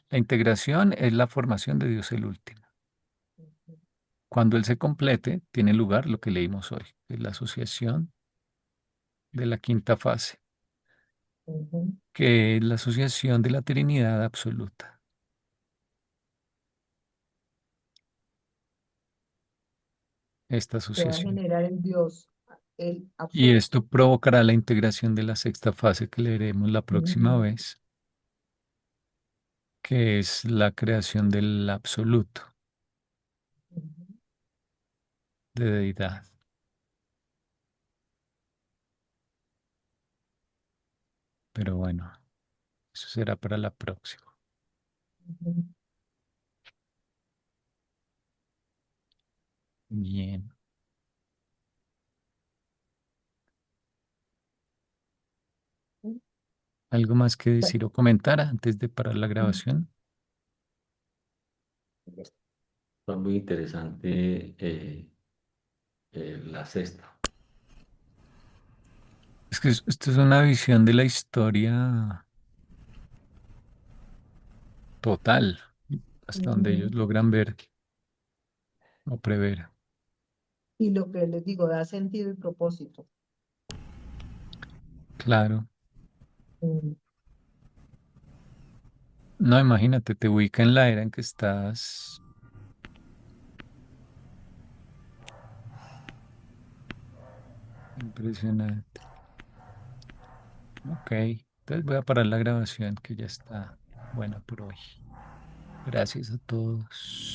La integración es la formación de Dios el último. Cuando Él se complete, tiene lugar lo que leímos hoy, que es la asociación de la quinta fase, ujú. que es la asociación de la Trinidad absoluta. esta se va a asociación. generar el Dios, el Y absoluto. esto provocará la integración de la sexta fase que leeremos la próxima Ujú, vez, que es la creación del absoluto ujú, de deidad. Pero bueno, eso será para la próxima. ujú. Bien. ¿Algo más que decir o comentar antes de parar la grabación? Fue muy interesante la sexta. Es que esto es una visión de la historia total, hasta donde ellos Ujú. logran ver o prever. Y lo que les digo, da sentido y propósito. Claro. Mm. No, imagínate, te ubica en la era en que estás. Impresionante. Ok, entonces voy a parar la grabación que ya está buena por hoy. Gracias a todos.